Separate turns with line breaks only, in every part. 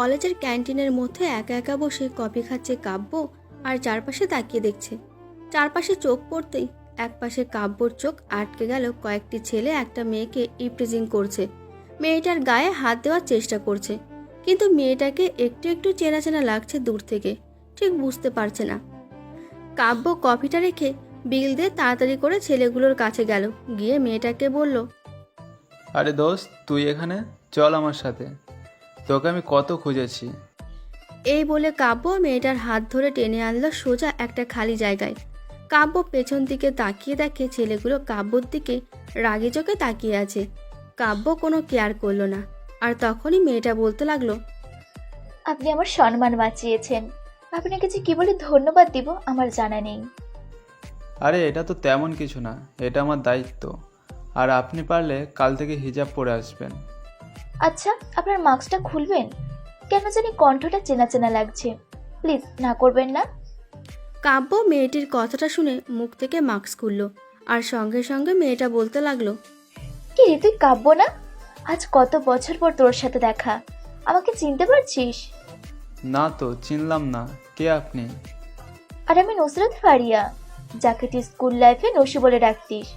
কলেজের ক্যান্টিনের মধ্যে একা একা বসে কফি খাচ্ছে কাব্য আর চারপাশে তাকিয়ে দেখছে। চারপাশে চোখ পড়তেই একপাশে কাব্যর চোখ আটকে গেল। কয়েকটি ছেলে একটা মেয়েকে ইপ্রিজিং করছে, মেয়েটার গায়ে হাত দেওয়ার চেষ্টা করছে, কিন্তু মেয়েটাকে একটু একটু চেনা চেনা লাগছে দূর থেকে, ঠিক বুঝতে পারছে না। কাব্য কফিটা রেখে বিল দিয়ে তাড়াতাড়ি করে ছেলেগুলোর কাছে গেল, গিয়ে মেয়েটাকে বলল,
আরে দোস্ত, তুই এখানে চল আমার সাথে, তোকে আমি কত খুঁজেছি।
এই বলে কাব্য মেয়েটার হাত ধরে টেনে আনলো সোজা একটা খালি জায়গায়। কাব্য পেছন দিকে তাকিয়ে দেখে ছেলেগুলো কাব্যর দিকে রাগি চোখে তাকিয়ে আছে। কাব্য কোনো কেয়ার করলো না। আর তখনই মেয়েটা বলতে লাগলো,
আপনি আমার সম্মান বাঁচিয়েছেন। আপনাকে যে কি বলে ধন্যবাদ দিব আমার জানা নেই।
আরে এটা তো তেমন কিছু না, এটা আমার দায়িত্ব। আর আপনি পারলে কাল থেকে হিজাব পরে আসবেন।
আচ্ছা, আপনার মাস্কটা খুলবেন? কেন জানি কণ্ঠটা চেনা চেনা লাগছে। প্লিজ না করবেন না।
কাব্য মেয়েটির কথাটা শুনে মুখ থেকে মাস্ক খুলল, আর সঙ্গে সঙ্গে মেয়েটা বলতে লাগলো,
কি রে, তুই কাব্য না? আজ কত বছর পর তোর সাথে দেখা। আমাকে চিনতে পারছিস?
না তো, চিনলাম না। কে আপনি?
আর আমি নুসরাত ফারিয়া, যাকে তুই স্কুল লাইফে নসি বলে ডাকতিস।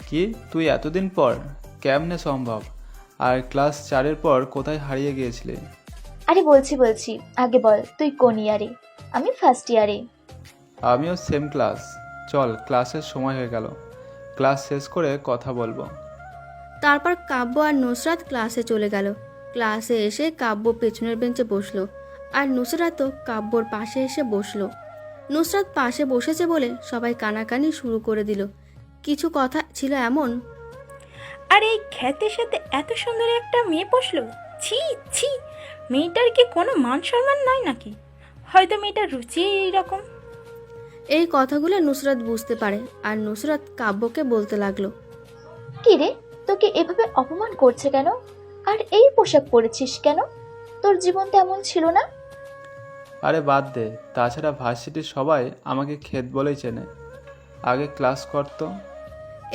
কি, তুই এতদিন পর? কেমনে সম্ভব? আর ক্লাস 4-এর পর কোথায় হারিয়ে গিয়েছিলে?
আরে বলছি, আগে বল তুই কোন ইয়ারে? আমি ফার্স্ট ইয়ারে।
আমিও সেম ক্লাস। চল, ক্লাসের সময় হয়ে গেল, ক্লাস শেষ করে কথা বলবো।
তারপর কাব্য আর নুসরাত ক্লাসে চলে গেল। ক্লাসে এসে কাব্য পেছনের বেঞ্চে বসলো, আর নুসরাতও কাব্যর পাশে এসে বসলো। নুসরাত পাশে বসেছে বলে সবাই কানাকানি শুরু করে দিল। কিছু কথা ছিল এমন,
আর এই খ্যাতের সাথে এত সুন্দর একটা মেয়ে বসলো, ছি ছি, মেয়েটার কি কোনো মান সম্মান নাই নাকি? হয়তো মেয়েটার রুচি এইরকম।
এই কথাগুলো নুসরাত বুঝতে পারে, আর নুসরাত কাব্যকে বলতে লাগলো,
কি রে, তোকে এভাবে অপমান করছে কেন? আর এই পোশাক পরেছিস কেন? তোর জীবন তেমন ছিল না।
আরে বাদ দে, তাছাড়া ভার্সিটির সবাই আমাকে ক্ষেত বলেই চেনে। আগে ক্লাস করতো।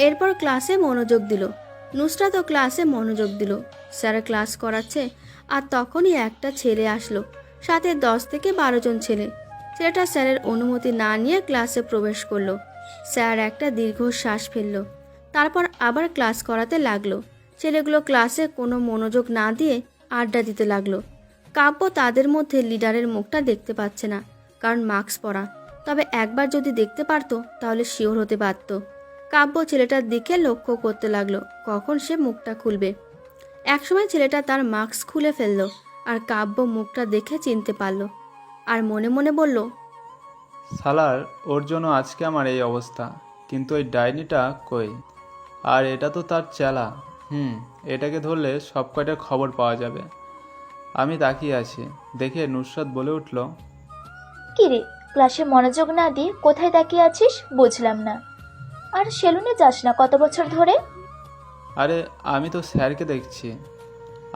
এরপর ক্লাসে মনোযোগ দিল। নুসরাতও ক্লাসে মনোযোগ দিল। স্যার ক্লাস করাচ্ছে, আর তখনই একটা ছেলে আসলো, সাথে 10 থেকে 12 জন ছেলে। ছেলেটা স্যারের অনুমতি না নিয়ে ক্লাসে প্রবেশ করলো। স্যার একটা দীর্ঘশ্বাস ফেলল, তারপর আবার ক্লাস করাতে লাগলো। ছেলেগুলো ক্লাসে কোনো মনোযোগ না দিয়ে আড্ডা দিতে লাগলো। কাব্য তাদের মধ্যে লিডারের মুখটা দেখতে পাচ্ছে না, কারণ মাস্ক পরা। তবে একবার যদি দেখতে পারতো তাহলে শিওর হতে পারতো। কাব্য ছেলেটার দিকে লক্ষ্য করতে লাগলো, কখন সে মুখটা খুলবে। একসময় ছেলেটা তার মাস্ক খুলে ফেললো, আর কাব্য মুখটা দেখে চিনতে পারলো, আর মনে মনে বলল,
সালার, ওর জন্য আজকে আমার এই অবস্থা। কিন্তু ওই ডাইনিটা কই? আর এটা তো তার চেলা। এটাকে ধরলে সব কয়টার খবর পাওয়া যাবে। আমি তাকিয়ে আছি দেখে নুসরাত বলে উঠল,
কি রে, ক্লাসে মনোযোগ না দিয়ে কোথায় তাকিয়ে আছিস বুঝলাম না। আর সেলুনে যাস না কত বছর ধরে?
আরে আমি তো স্যারকে দেখছি,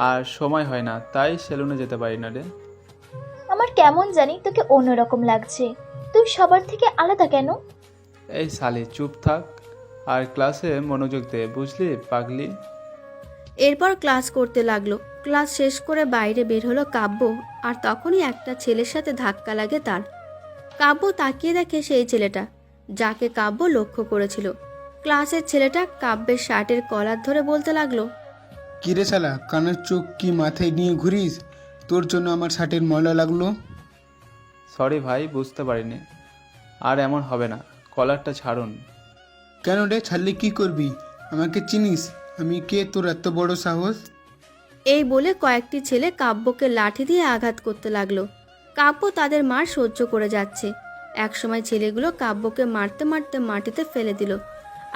আর সময় হয় না, তাই সেলুনে যেতে পারি না রে।
আমার কেমন জানি তোকে অন্যরকম লাগছে। তুই সবার থেকে আলাদা কেন?
এই সালি, চুপ থাক আর ক্লাসে মনোযোগ দে, বুঝলি পাগলি?
এরপর ক্লাস করতে লাগলো। ক্লাস শেষ করে বাইরে বের হলো কাব্য, আর তখনই একটা ছেলের সাথে ধাক্কা লাগে তার। কাব্য তাকিয়ে দেখে সেই ছেলেটা, যাকে কাব্য লক্ষ্য করেছিল। ক্লাসের ছেলেটা কাব্যের শার্টের কলার ধরে বলতে লাগলো,
কিরে শালা, কানের চোখ কি মাথায় নিয়ে ঘুরিস? তোর জন্য আমার শার্টের ময়লা লাগলো।
সরি ভাই, বুঝতে পারিনি। আর এমন হবে না, কলারটা ছাড়ুন।
কেন রে, ছাড়লে কি করবি? আমাকে চিনিস? আমি কে? তোর এত বড় সাহস?
এই বলে কয়েকটি ছেলে কাব্যকে লাঠি দিয়ে আঘাত করতে লাগলো। কাব্য তাদের মার সহ্য করে যাচ্ছে। একসময় ছেলেগুলো কাব্যকে মারতে মারতে মাটিতে ফেলে দিল,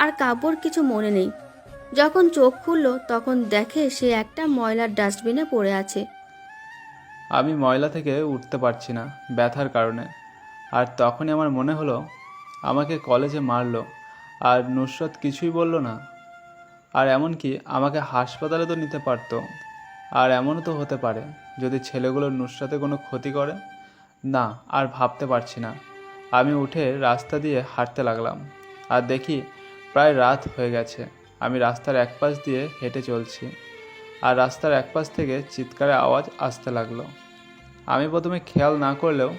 আর কাব্যর কিছু মনে নেই। যখন চোখ খুলল তখন দেখে সে একটা ময়লার ডাস্টবিনে পড়ে আছে।
আমি ময়লা থেকে উঠতে পারছি না ব্যথার কারণে। আর তখনই আমার মনে হলো আমাকে কলেজে মারলো, আর নুসরাত কিছুই বলল না। আর এমনকি আমাকে হাসপাতালে তো নিতে পারতো। আর এমনও তো হতে পারে যদি ছেলেগুলো নুসরাতে কোনো ক্ষতি করে। না, আর ভাবতে পারছি না। আমি উঠে রাস্তা দিয়ে হাঁটতে লাগলাম, আর দেখি প্রায় রাত হয়ে গেছে। আমি রাস্তার এক পাশ দিয়ে হেঁটে চলছি, আর রাস্তার এক পাশ থেকে চিৎকারের আওয়াজ আসতে লাগলো। আমি প্রথমে খেয়াল না করলেও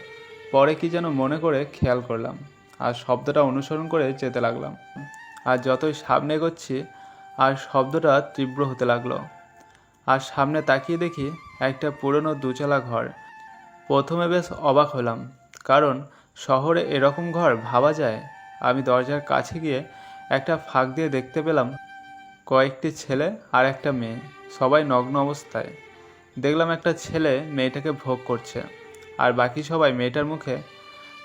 পরে কি যেন মনে করে খেয়াল করলাম আর শব্দটা অনুসরণ করে যেতে লাগলাম। আর যতই সামনে এগোচ্ছি আর শব্দটা তীব্র হতে লাগলো। আর সামনে তাকিয়ে দেখি একটা পুরনো দুচালা ঘর। প্রথমে বেশ অবাক হলাম, কারণ শহরে এরকম ঘর ভাবা যায়। আমি দরজার কাছে গিয়ে একটা ফাঁক দিয়ে দেখতে পেলাম কয়েকটি ছেলে আর একটা মেয়ে, সবাই নগ্ন অবস্থায়। দেখলাম একটা ছেলে মেয়েটাকে ভোগ করছে, আর বাকি সবাই মেয়েটার মুখে।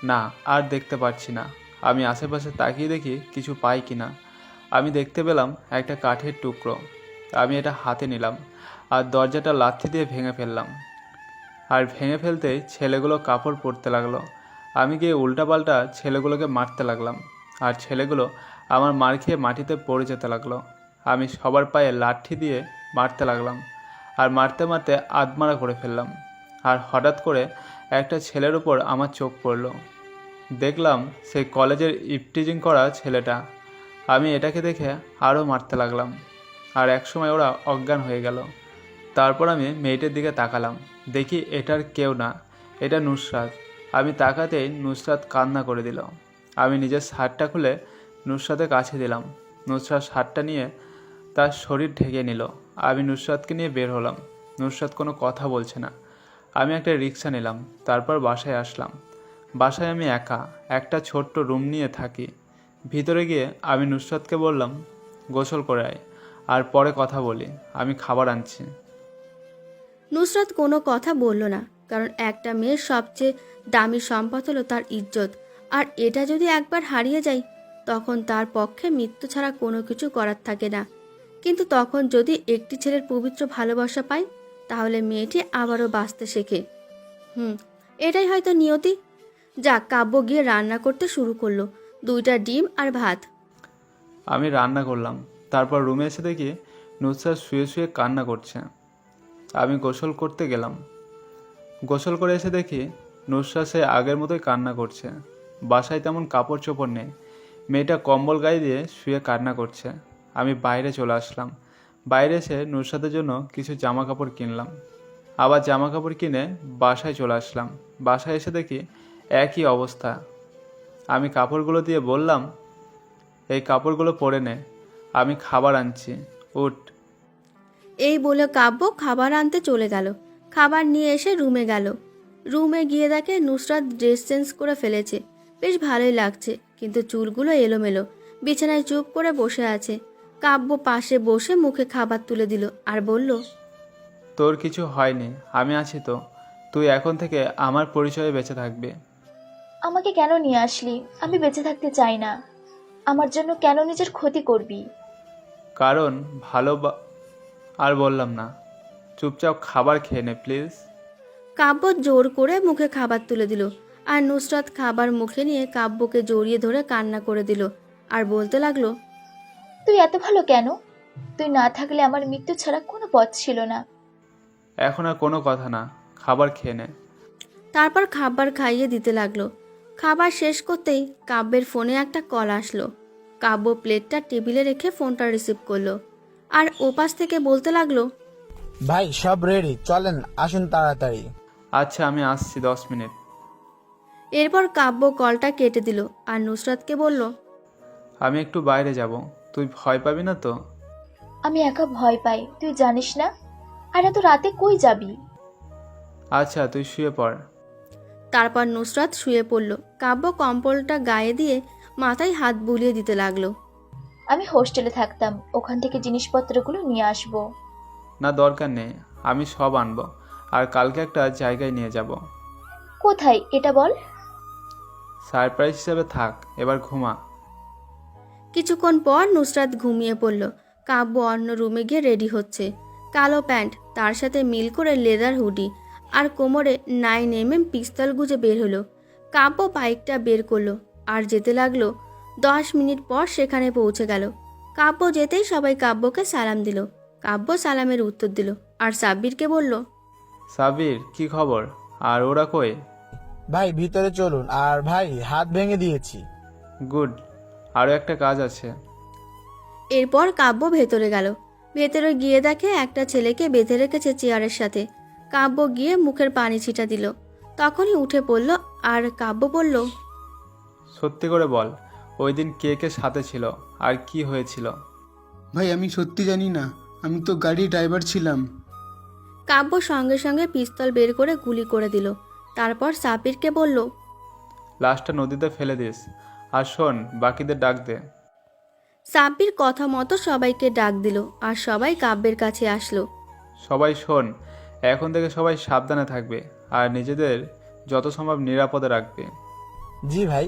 না, আর দেখতে পাচ্ছি না। আমি আশেপাশে তাকিয়ে দেখি কিছু পাই কিনা। আমি দেখতে পেলাম একটা কাঠের টুকরো। আমি এটা হাতে নিলাম আর দরজাটা লাথি দিয়ে ভেঙে ফেললাম। আর ভেঙে ফেলতেই ছেলেগুলো কাপড় পরতে লাগলো। আমি গিয়ে উল্টাপাল্টা ছেলেগুলোকে মারতে লাগলাম, আর ছেলেগুলো আমার মার খেয়ে মাটিতে পড়ে যেতে লাগলো। আমি সবার পায়ে লাঠি দিয়ে মারতে লাগলাম, আর মারতে মারতে আধমারা করে ফেললাম। আর হঠাৎ করে একটা ছেলের উপর আমার চোখ পড়ল। দেখলাম সেই কলেজের ইফটিজিং করা ছেলেটা। আমি এটাকে দেখে আরও মারতে লাগলাম, আর একসময় ওরা অজ্ঞান হয়ে গেল। তারপর আমি মেয়েটার দিকে তাকালাম, দেখি এটার কেউ না, এটা নুসরাত। আমি তাকাতেই নুসরাত কান্না করে দিল। আমি নিজের শার্টটা খুলে নুসরাতের কাছে দিলাম। নুসরাত শার্টটা নিয়ে তার শরীর ঢেকে নিল। আমি নুসরাতকে নিয়ে বের হলাম। নুসরাত কোনো কথা বলছে না। আমি একটা রিক্সা নিলাম, তারপর বাসায় আসলাম। বাসায় আমি একা একটা ছোট্ট রুম নিয়ে থাকি। ভিতরে গিয়ে আমি নুসরাতকে বললাম, গোসল করে আয়, আর পরে কথা বলি, আমি খাবার আনছি।
নুসরাত কোনো কথা বলল না, কারণ একটা মেয়ের সবচেয়ে দামি সম্পদ হলো তার ইজ্জত। আর এটা যদি একবার হারিয়ে যায়, তখন তার পক্ষে মৃত্যু ছাড়া কোনো কিছু করার থাকে না। কিন্তু তখন যদি একটি ছেলের পবিত্র ভালোবাসা পায়, তাহলে মেয়েটি আবারও বাঁচতে শেখে। এটাই হয়তো নিয়তি। যাক, কাব্য গিয়ে রান্না করতে শুরু করলো, 2টা ডিম আর ভাত।
আমি রান্না করলাম, তারপর রুমে এসে দেখি নুসরাত শুয়ে শুয়ে কান্না করছে। আমি গোসল করতে গেলাম। গোসল করে এসে দেখি নুসরাত সে আগের মতোই কান্না করছে। বাসায় তেমন কাপড় চোপড় নেই। মেয়েটা কম্বল গায়ে দিয়ে শুয়ে কান্না করছে। আমি বাইরে চলে আসলাম। বাইরে এসে নুসরাতের জন্য কিছু জামা কাপড় কিনলাম। আবার জামা কাপড় কিনে বাসায় চলে আসলাম। বাসায় এসে দেখি একই অবস্থা। আমি কাপড়গুলো দিয়ে বললাম, এই কাপড়গুলো পরে নে, আমি খাবার আনছি, উঠ।
এই বলে কাব্য খাবার আনতে চলে গেল। খাবার নিয়ে এসে রুমে গেল। রুমে গিয়ে দেখে নুসরাত ড্রেস চেঞ্জ করে ফেলেছে। বেশ ভালোই লাগছে, কিন্তু চুলগুলো এলোমেলো। বিছানায় চুপ করে বসে আছে। কাব্য পাশে বসে মুখে খাবার তুলে দিল আর বলল,
তোর কিছু হয়নি, আমি আছি তো। তুই এখন থেকে আমার পরিচয়ে বেঁচে থাকবি।
আমাকে কেন নিয়ে আসলি? আমি বেঁচে থাকতে চাই না। আমার জন্য কেন নিজের ক্ষতি করবি?
কারণ আর বললাম না, চুপচাপ খাবার খেয়ে নে প্লিজ।
কাব্য জোর করে মুখে খাবার তুলে দিল, আর নুসরাত খাবার মুখে নিয়ে কাব্যকে জড়িয়ে ধরে কান্না করে দিল আর বলতে লাগলো,
তুই এত ভালো কেন? তুই না থাকলে আমার মৃত্যু ছাড়া কোনো পথ ছিল না।
এখন আর কোনো কথা না, খাবার খেয়ে নে।
তারপর খাবার খাইয়ে দিতে লাগলো। খাবার শেষ করতেই কাব্যের ফোনে একটা কল আসলো। কাব্য প্লেটটা টেবিলে রেখে ফোনটা রিসিভ করলো, আর ওপাশ থেকে বলতে লাগলো,
ভাই সব রেডি, চলেন আসুন তাড়াতাড়ি।
আচ্ছা, আমি আসছি 10 মিনিট।
এরপর কাব্য কলটা কেটে দিল আর নুসরাতকে বলল,
আমি একটু বাইরে যাব, তুই ভয় পাবি না তো?
আমি একা ভয় পাই, তুই জানিস না? আর এত রাতে কই যাবি?
আচ্ছা, তুই শুয়ে পড়।
তারপর নুসরাত শুয়ে পড়ল। কাব্য কম্বলটা গায়ে দিয়ে মাথায় হাত বুলিয়ে দিতে লাগলো।
আমি হোস্টেলে থাকতাম, ওখান থেকে জিনিসপত্রগুলো নিয়ে আসবো।
না, দরকার নেই, আমি সব আনবো, আর কালকে একটা জায়গায় নিয়ে যাব।
কোথায় এটা বল?
সারপ্রাইজ হিসেবে থাক, এবার ঘুমা।
কিছুক্ষণ পর নুসরাত ঘুমিয়ে পড়ল। কাব্য অন্য রুমে গিয়ে রেডি হচ্ছে। কালো প্যান্ট, তার সাথে মিল করে লেদার হুডি, আর কোমরে 9mm পিস্তল গুজে বের হলো। কাব্য বাইকটা বের করলো আর যেতে লাগলো। 10 মিনিট পর সেখানে পৌঁছে গেল। কাব্য যেতেই সবাই কাব্যকে সালাম দিল। কাব্য সালামের উত্তর দিল আর সাব্বিরকে বলল,
সাবির, কি খবর? আর ওরা কই?
ভাই ভিতরে চলুন, আর ভাই হাত ভেঙে দিয়েছি।
গুড, আরও একটা কাজ আছে।
এরপর কাব্য ভেতরে গেল। ভেতরে গিয়ে দেখে একটা ছেলেকে বেঁধে রেখেছে চেয়ারের সাথে। কাব্য গিয়ে মুখের পানি ছিটা দিল তখনই উঠে পড়ল আর কাব্য বলল,
সত্যি করে বল, ওই দিন কে কে সাথে ছিল আর কি হয়েছিল?
ভাই আমি সত্যি জানি না, আমি তো গাড়ি ড্রাইভার ছিলাম।
কাব্য সঙ্গে সঙ্গে পিস্তল বের করে গুলি করে দিল। তারপর সাব্বিরকে বলল,
লাশটা নদীতে ফেলে দিস, আর শোন, বাকিদের ডাক দে।
সাব্বির কথা মতো সবাইকে ডাক দিল আর সবাই কাব্যের কাছে আসলো।
সবাই শোন, এখন থেকে সবাই সাবধানে থাকবে আর নিজেদের যত সম্ভব নিরাপদে রাখবে।
জি ভাই।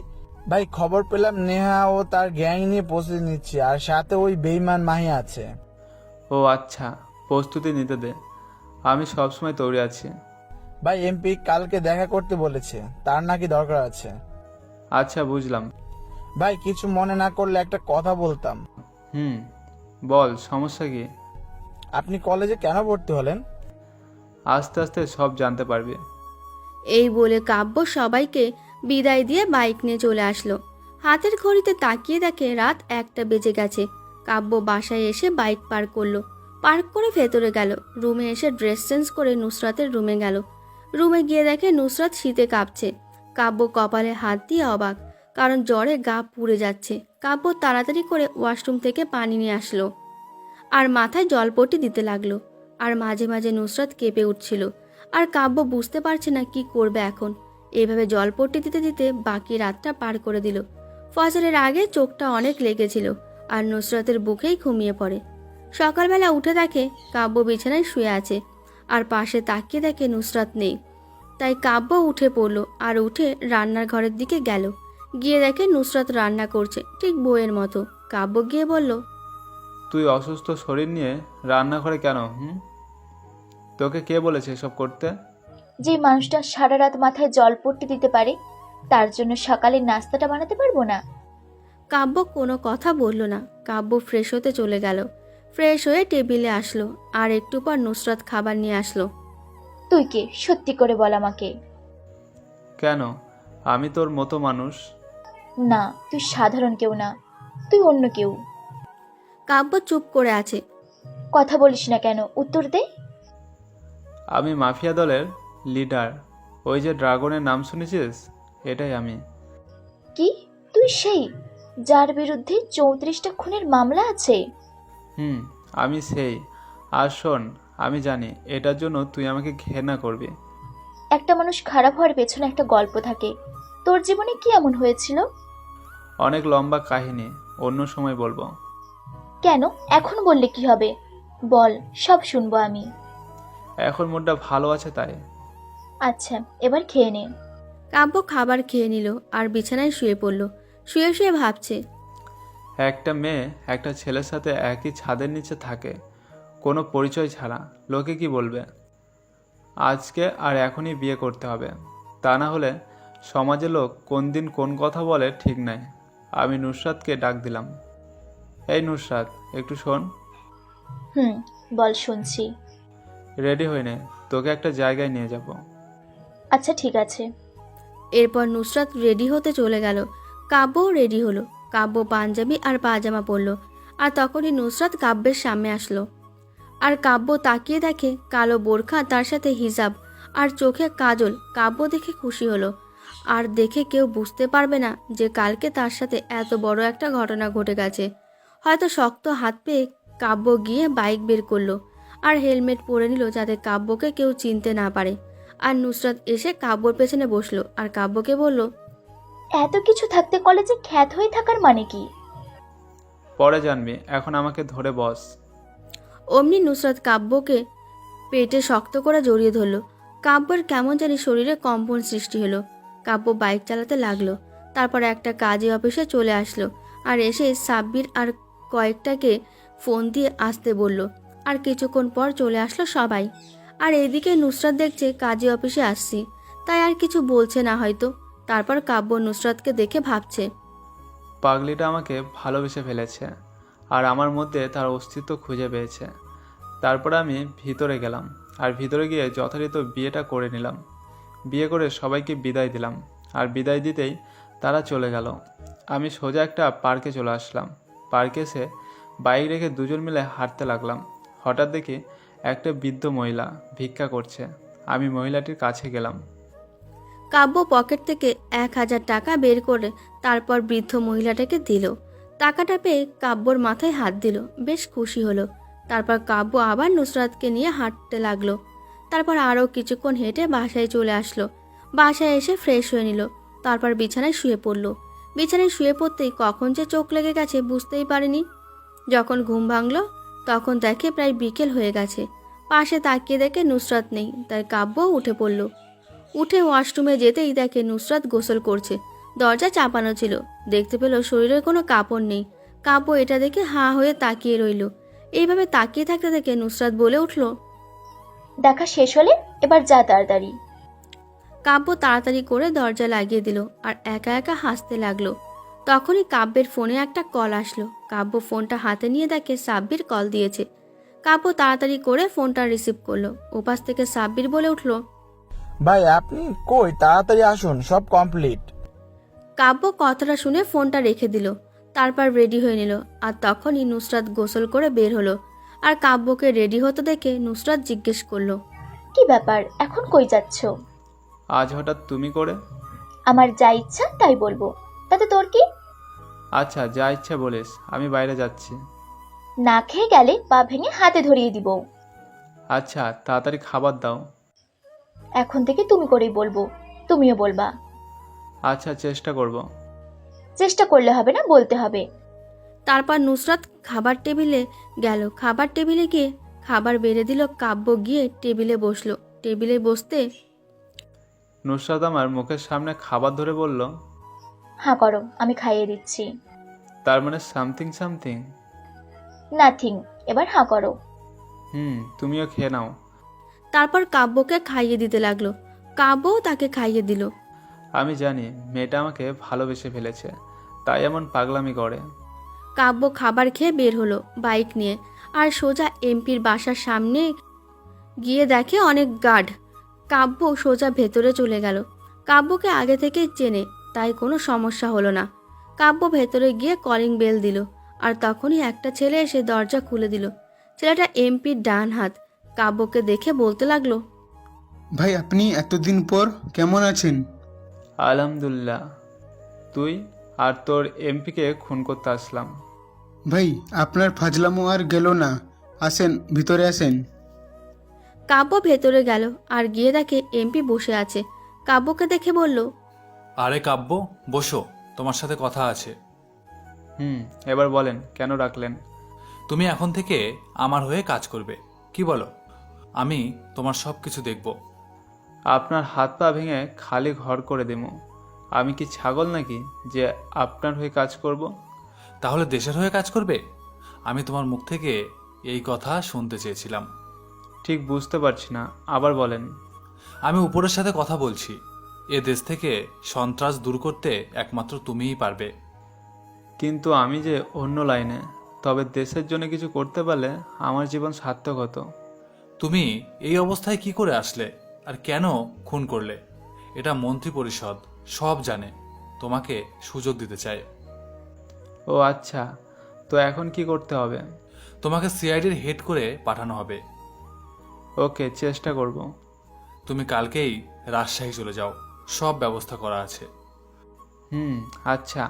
ভাই খবর পেলাম নেহা ও তার গ্যাং নিয়ে প্রস্তুতি নিচ্ছে, আর সাথে ওই বেইমান মাহি আছে।
ও আচ্ছা, প্রস্তুতি নিতে দে, আমি সবসময় তৈরি আছি।
ভাই এমপি কালকে দেখা করতে বলেছে, তার নাকি দরকার আছে।
আচ্ছা, বুঝলাম।
ভাই কিছু মনে না করলে একটা কথা বলতাম।
বল, সমস্যা কি?
আপনি কলেজে কেন ভর্তি হলেন?
আস্তে আস্তে সব জানতে পারবি।
এই বলে কাব্য সবাইকে বিদায় দিয়ে বাইক নিয়ে চলে আসলো। হাতের ঘড়িতে তাকিয়ে দেখে রাত 1টা বেজে গেছে। কাব্য বাসায় এসে বাইক পার্ক করলো। পার্ক করে ভেতরে গেল। রুমে এসে ড্রেস চেঞ্জ করে নুসরাতের রুমে গেল। রুমে গিয়ে দেখে নুসরাত শীতে কাঁপছে। কাব্য কপালে হাত দিয়ে অবাক, কারণ জ্বরে গা পুড়ে যাচ্ছে। কাব্য তাড়াতাড়ি করে ওয়াশরুম থেকে পানি নিয়ে আসলো আর মাথায় জলপট্টি দিতে লাগলো। আর মাঝে মাঝে নুসরাত কেঁপে উঠছিল। আর কাব্য বুঝতে পারছে না কি করবে এখন। এইভাবে জলপট্টি দিতে দিতে বাকি রাতটা পার করে দিল। ফজরের আগে চোখটা অনেক লেগেছিল আর নুসরাতের বুকেই ঘুমিয়ে পড়ে। সকালবেলা উঠে দেখে কাব্য বিছানায় শুয়ে আছে আর পাশে তাকিয়ে দেখে নুসরাত নেই। তাই কাব্য উঠে পড়ল আর উঠে রান্নার ঘরের দিকে গেল। গিয়ে দেখে নুসরাত রান্না করছে ঠিক বউয়ের মতো। কাব্য গিয়ে বলল,
তুই অসুস্থ শরীর নিয়ে রান্নাঘরে কেন? তোকে কে বলেছে এসব করতে?
যে মানুষটা সারা রাত মাথায় জলপট্টি দিতে পারে, তার জন্য সকালের নাস্তাটা বানাতে পারবো না?
কাব্য কোনো কথা বলল না। কাব্য ফ্রেশ হতে চলে গেল। ফ্রেশ হয়ে টেবিলে আসলো আর একটু পর নুসরাত খাবার নিয়ে আসলো।
তুই কে? সত্যি করে বল আমাকে।
কেন? আমি তোর মতো মানুষ।
না, তুই সাধারণ কেউ না, তুই অন্য কেউ।
কাব্য চুপ করে আছে।
কথা বলিস না কেন? উত্তর দে।
আমি মাফিয়া দলের লিডার। ওই যে ড্রাগনের নাম শুনেছিস? এটাই আমি।
কি? তুই সেই যার বিরুদ্ধে 34টা খুনের মামলা আছে?
আমি সেই। আর শোন, আমি জানি এটার জন্য তুই আমাকে ঘৃণা করবি।
একটা মানুষ খারাপ হওয়ার পেছনে একটা গল্প থাকে। তোর জীবনে কি এমন হয়েছিল?
অনেক লম্বা কাহিনী, অন্য সময় বলবো।
কেন এখন বললে কি হবে? বল, সব শুনবো আমি।
এখন মুডটা ভালো আছে তাই।
আচ্ছা, এবার খেয়ে নে।
কাব্য খাবার খেয়ে নিল আর বিছানায় শুয়ে পড়ল। শুয়ে শুয়ে ভাবছে,
একটা মেয়ে একটা ছেলের সাথে একই ছাদের নিচে থাকে, কোনো পরিচয় ছাড়া। লোকে কি বলবে? আজকে আর এখনই বিয়ে করতে হবে, তা না হলে সমাজে লোক কোন দিন কোন কথা বলে ঠিক নাই। আমি নুসরাতকে ডাক দিলাম। এই নুসরাত, একটু শোন।
বল, শুনছি।
রেডি হয়ে নে, তোকে একটা জায়গায় নিয়ে যাব।
আচ্ছা ঠিক আছে।
এরপর নুসরাত রেডি হতে চলে গেল। কাব্যও রেডি হলো। কাব্য পাঞ্জাবি আর পাজামা পরল। আর তখনই নুসরাত কাব্যের সামনে আসলো। আর কাব্য তাকিয়ে দেখে কালো বোরখা, তার সাথে হিজাব আর চোখে কাজল। কাব্য দেখে খুশি হলো। আর দেখে কেউ বুঝতে পারবে না যে কালকে তার সাথে এত বড় একটা ঘটনা ঘটে গেছে। হয়তো শক্ত হাত পেয়ে কাব্য গিয়ে বাইক বের করলো আর হেলমেট পরে নিল যাতে কাব্যকে কেউ চিনতে না পারে। আর নুসরাত এসে কাব্যর পেছনে বসলো আর কাব্যকে বলল,
এত কিছু থাকতে কলেজে খ্যাত হয়ে থাকার মানে কি?
পরে জানবি, এখন আমাকে ধরে বস।
অমনি নুসরাত কাব্যকে পেটে শক্ত করে জড়িয়ে ধরল। কাব্যের কেমন জানি শরীরে কম্পন সৃষ্টি হলো। কাব্য বাইক চালাতে লাগলো। তারপর একটা কাজী অফিসে চলে আসলো আর এসে সাব্বির আর কয়েকটাকে ফোন দিয়ে আসতে বলল। আর কিছুক্ষণ পর চলে আসলো সবাই। আর এদিকে নুসরাত দেখছে কাজী অফিসে আসছি, তাই আর কিছু বলছে না হয়তো। তারপর কাব্য নুসরাতকে দেখে ভাবছে,
পাগলিটা আমাকে ভালোবেসে ফেলেছে আর আমার মধ্যে তার অস্তিত্ব খুঁজে পেয়েছে। তারপর আমি ভিতরে গেলাম আর ভিতরে গিয়ে যথারীতি বিয়েটা করে নিলাম। বিয়ে করে সবাইকে বিদায় দিলাম আর বিদায় দিতেই তারা চলে গেল। আমি সোজা একটা পার্কে চলে আসলাম। পার্কে এসে বাইক রেখে দুজন মিলে হাঁটতে লাগলাম। হঠাৎ দেখি একটা বৃদ্ধ মহিলা ভিক্ষা করছে। আমি মহিলাটির কাছে গেলাম।
কাব্য পকেট থেকে 1,000 টাকা বের করে তারপর বৃদ্ধ মহিলাটাকে দিল। টাকাটা পেয়ে কাব্যর মাথায় হাত দিল, বেশ খুশি হলো। তারপর কাব্য আবার নুসরাতকে নিয়ে হাঁটতে লাগলো। তারপর আরও কিছুক্ষণ হেঁটে বাসায় চলে আসলো। বাসায় এসে ফ্রেশ হয়ে নিল, তারপর বিছানায় শুয়ে পড়ল। বিছানায় শুয়ে পড়তেই কখন যে চোখ লেগে গেছে বুঝতেই পারেনি। যখন ঘুম ভাঙল তখন দেখে প্রায় বিকেল হয়ে গেছে। পাশে তাকিয়ে দেখে নুসরাত নেই, তাই কাব্য উঠে পড়ল। উঠে ওয়াশরুমে যেতেই দেখে নুসরাত গোসল করছে। দরজা চাপানো ছিল, দেখতে পেল শরীরের কোনো কাপড় নেই। কাব্য এটা দেখে হাঁ হয়ে তাকিয়ে রইল। এইভাবে তাকিয়ে থাকতে দেখে নুসরাত বলে উঠল,
দেখা শেষ হলে এবার যা তাড়াতাড়ি।
কাব্য তাড়াতাড়ি করে দরজা লাগিয়ে দিল আর একা একা হাসতে লাগলো। তখনই কাব্যের ফোনে একটা কল আসলো। কাব্য ফোনটা হাতে নিয়ে দেখে সাব্বির কল দিয়েছে। কাব্য তাড়াতাড়ি করে ফোনটা রিসিভ করলো। ওপাশ থেকে সাব্বির বলে উঠল,
ভাই আপনি কই, তাড়াতাড়ি আসুন, সব কমপ্লিট।
কাব্য কথাটা শুনে ফোনটা রেখে দিল। তারপর রেডি হয়ে নিল। আর তখনই নুসরাত গোসল করে বের হলো। আর কাব্যকে রেডি হতে দেখে নুসরাত জিজ্ঞেস করলো,
কি ব্যাপার, এখন কই যাচ্ছ?
আজ হঠাৎ তুমি করে?
আমার যা ইচ্ছা তাই বলবো, তাতে তোর কি?
আচ্ছা, যা ইচ্ছা বলিস, আমি বাইরে যাচ্ছি।
না খেয়ে গেলে পা ভেঙে হাতে ধরিয়ে দিব।
আচ্ছা, তাড়াতাড়ি খাবার দাও।
এখন থেকে তুমি করেই বলবো, তুমিও বলবা।
আচ্ছা, চেষ্টা করব।
চেষ্টা করলে হবে না, বলতে হবে।
তারপর নুসরাত খাবার টেবিলে গেল। খাবার টেবিলে গিয়ে খাবার বেড়ে দিল। কাব্য গিয়ে টেবিলে বসলো। টেবিলে বসতে
নুসরাত আমার মুখের সামনে খাবার ধরে বলল,
হ্যাঁ করো, আমি খাইয়ে দিচ্ছি।
তার মানে সামথিং সামথিং।
নাথিং, এবার হ্যাঁ করো।
তুমিও খেয়ে নাও।
তারপর কাব্যকে খাইয়ে দিতে লাগলো। কাব্যও তাকে খাইয়ে দিল।
আমি জানি মেয়েটা আমাকে ভালোবেসে ফেলেছে, তাই এমন পাগলামি করে।
কাব্য খাবার খেয়ে বের হলো বাইক নিয়ে। আর সোজা এমপির বাসার সামনে গিয়ে দেখে অনেক গার্ড। কাব্য সোজা ভেতরে চলে গেল। কাব্যকে আগে থেকেই চেনে, তাই কোনো সমস্যা হলো না। কাব্য ভেতরে গিয়ে কলিং বেল দিল। আর তখনই একটা ছেলে এসে দরজা খুলে দিল। ছেলেটা এমপির ডান হাত। কাব্যকে দেখে বলতে লাগলো,
ভাই আপনি এতদিন পর কেমন আছেন?
আলহামদুলিল্লাহ। তুই? আর তোর এমপিকে খুন করতে আসলাম।
ভাই আপনার ফাজলামো আর গেল না, আসেন ভিতরে আসেন।
কাব্য ভেতরে গেল আর গিয়ে দেখে এমপি বসে আছে। কাব্যকে দেখে বলল,
আরে কাব্য, বসো, তোমার সাথে কথা আছে।
এবার বলেন, কেন রাখলেন?
তুমি এখন থেকে আমার হয়ে কাজ করবে, কি বলো? আমি তোমার সব কিছু দেখব।
আপনার হাত পা ভেঙে খালি ঘর করে দেবো। আমি কি ছাগল নাকি যে আপনার হয়ে কাজ করব?
তাহলে দেশের হয়ে কাজ করবে? আমি তোমার মুখ থেকে এই কথা শুনতে চেয়েছিলাম।
ঠিক বুঝতে পারছি না, আবার বলেন।
আমি উপরের সাথে কথা বলছি। এ দেশ থেকে সন্ত্রাস দূর করতে একমাত্র তুমিই পারবে।
কিন্তু আমি যে অন্য লাইনে, তবে দেশের জন্য কিছু করতে পারলে আমার জীবন সার্থক হতো।
তুমি এই অবস্থায় কি করে আসলে আর কেন খুন করলে? এটা মন্ত্রী পরিষদ সব জানে, তোমাকে সুযোগ দিতে চায়।
ও আচ্ছা, তো এখন কি করতে হবে?
তোমাকে সিআইডির হেড করে পাঠানো হবে।
ওকে, চেষ্টা করব।
তুমি কালকেই রাজশাহী চলে যাও, সব ব্যবস্থা করা আছে।
আচ্ছা।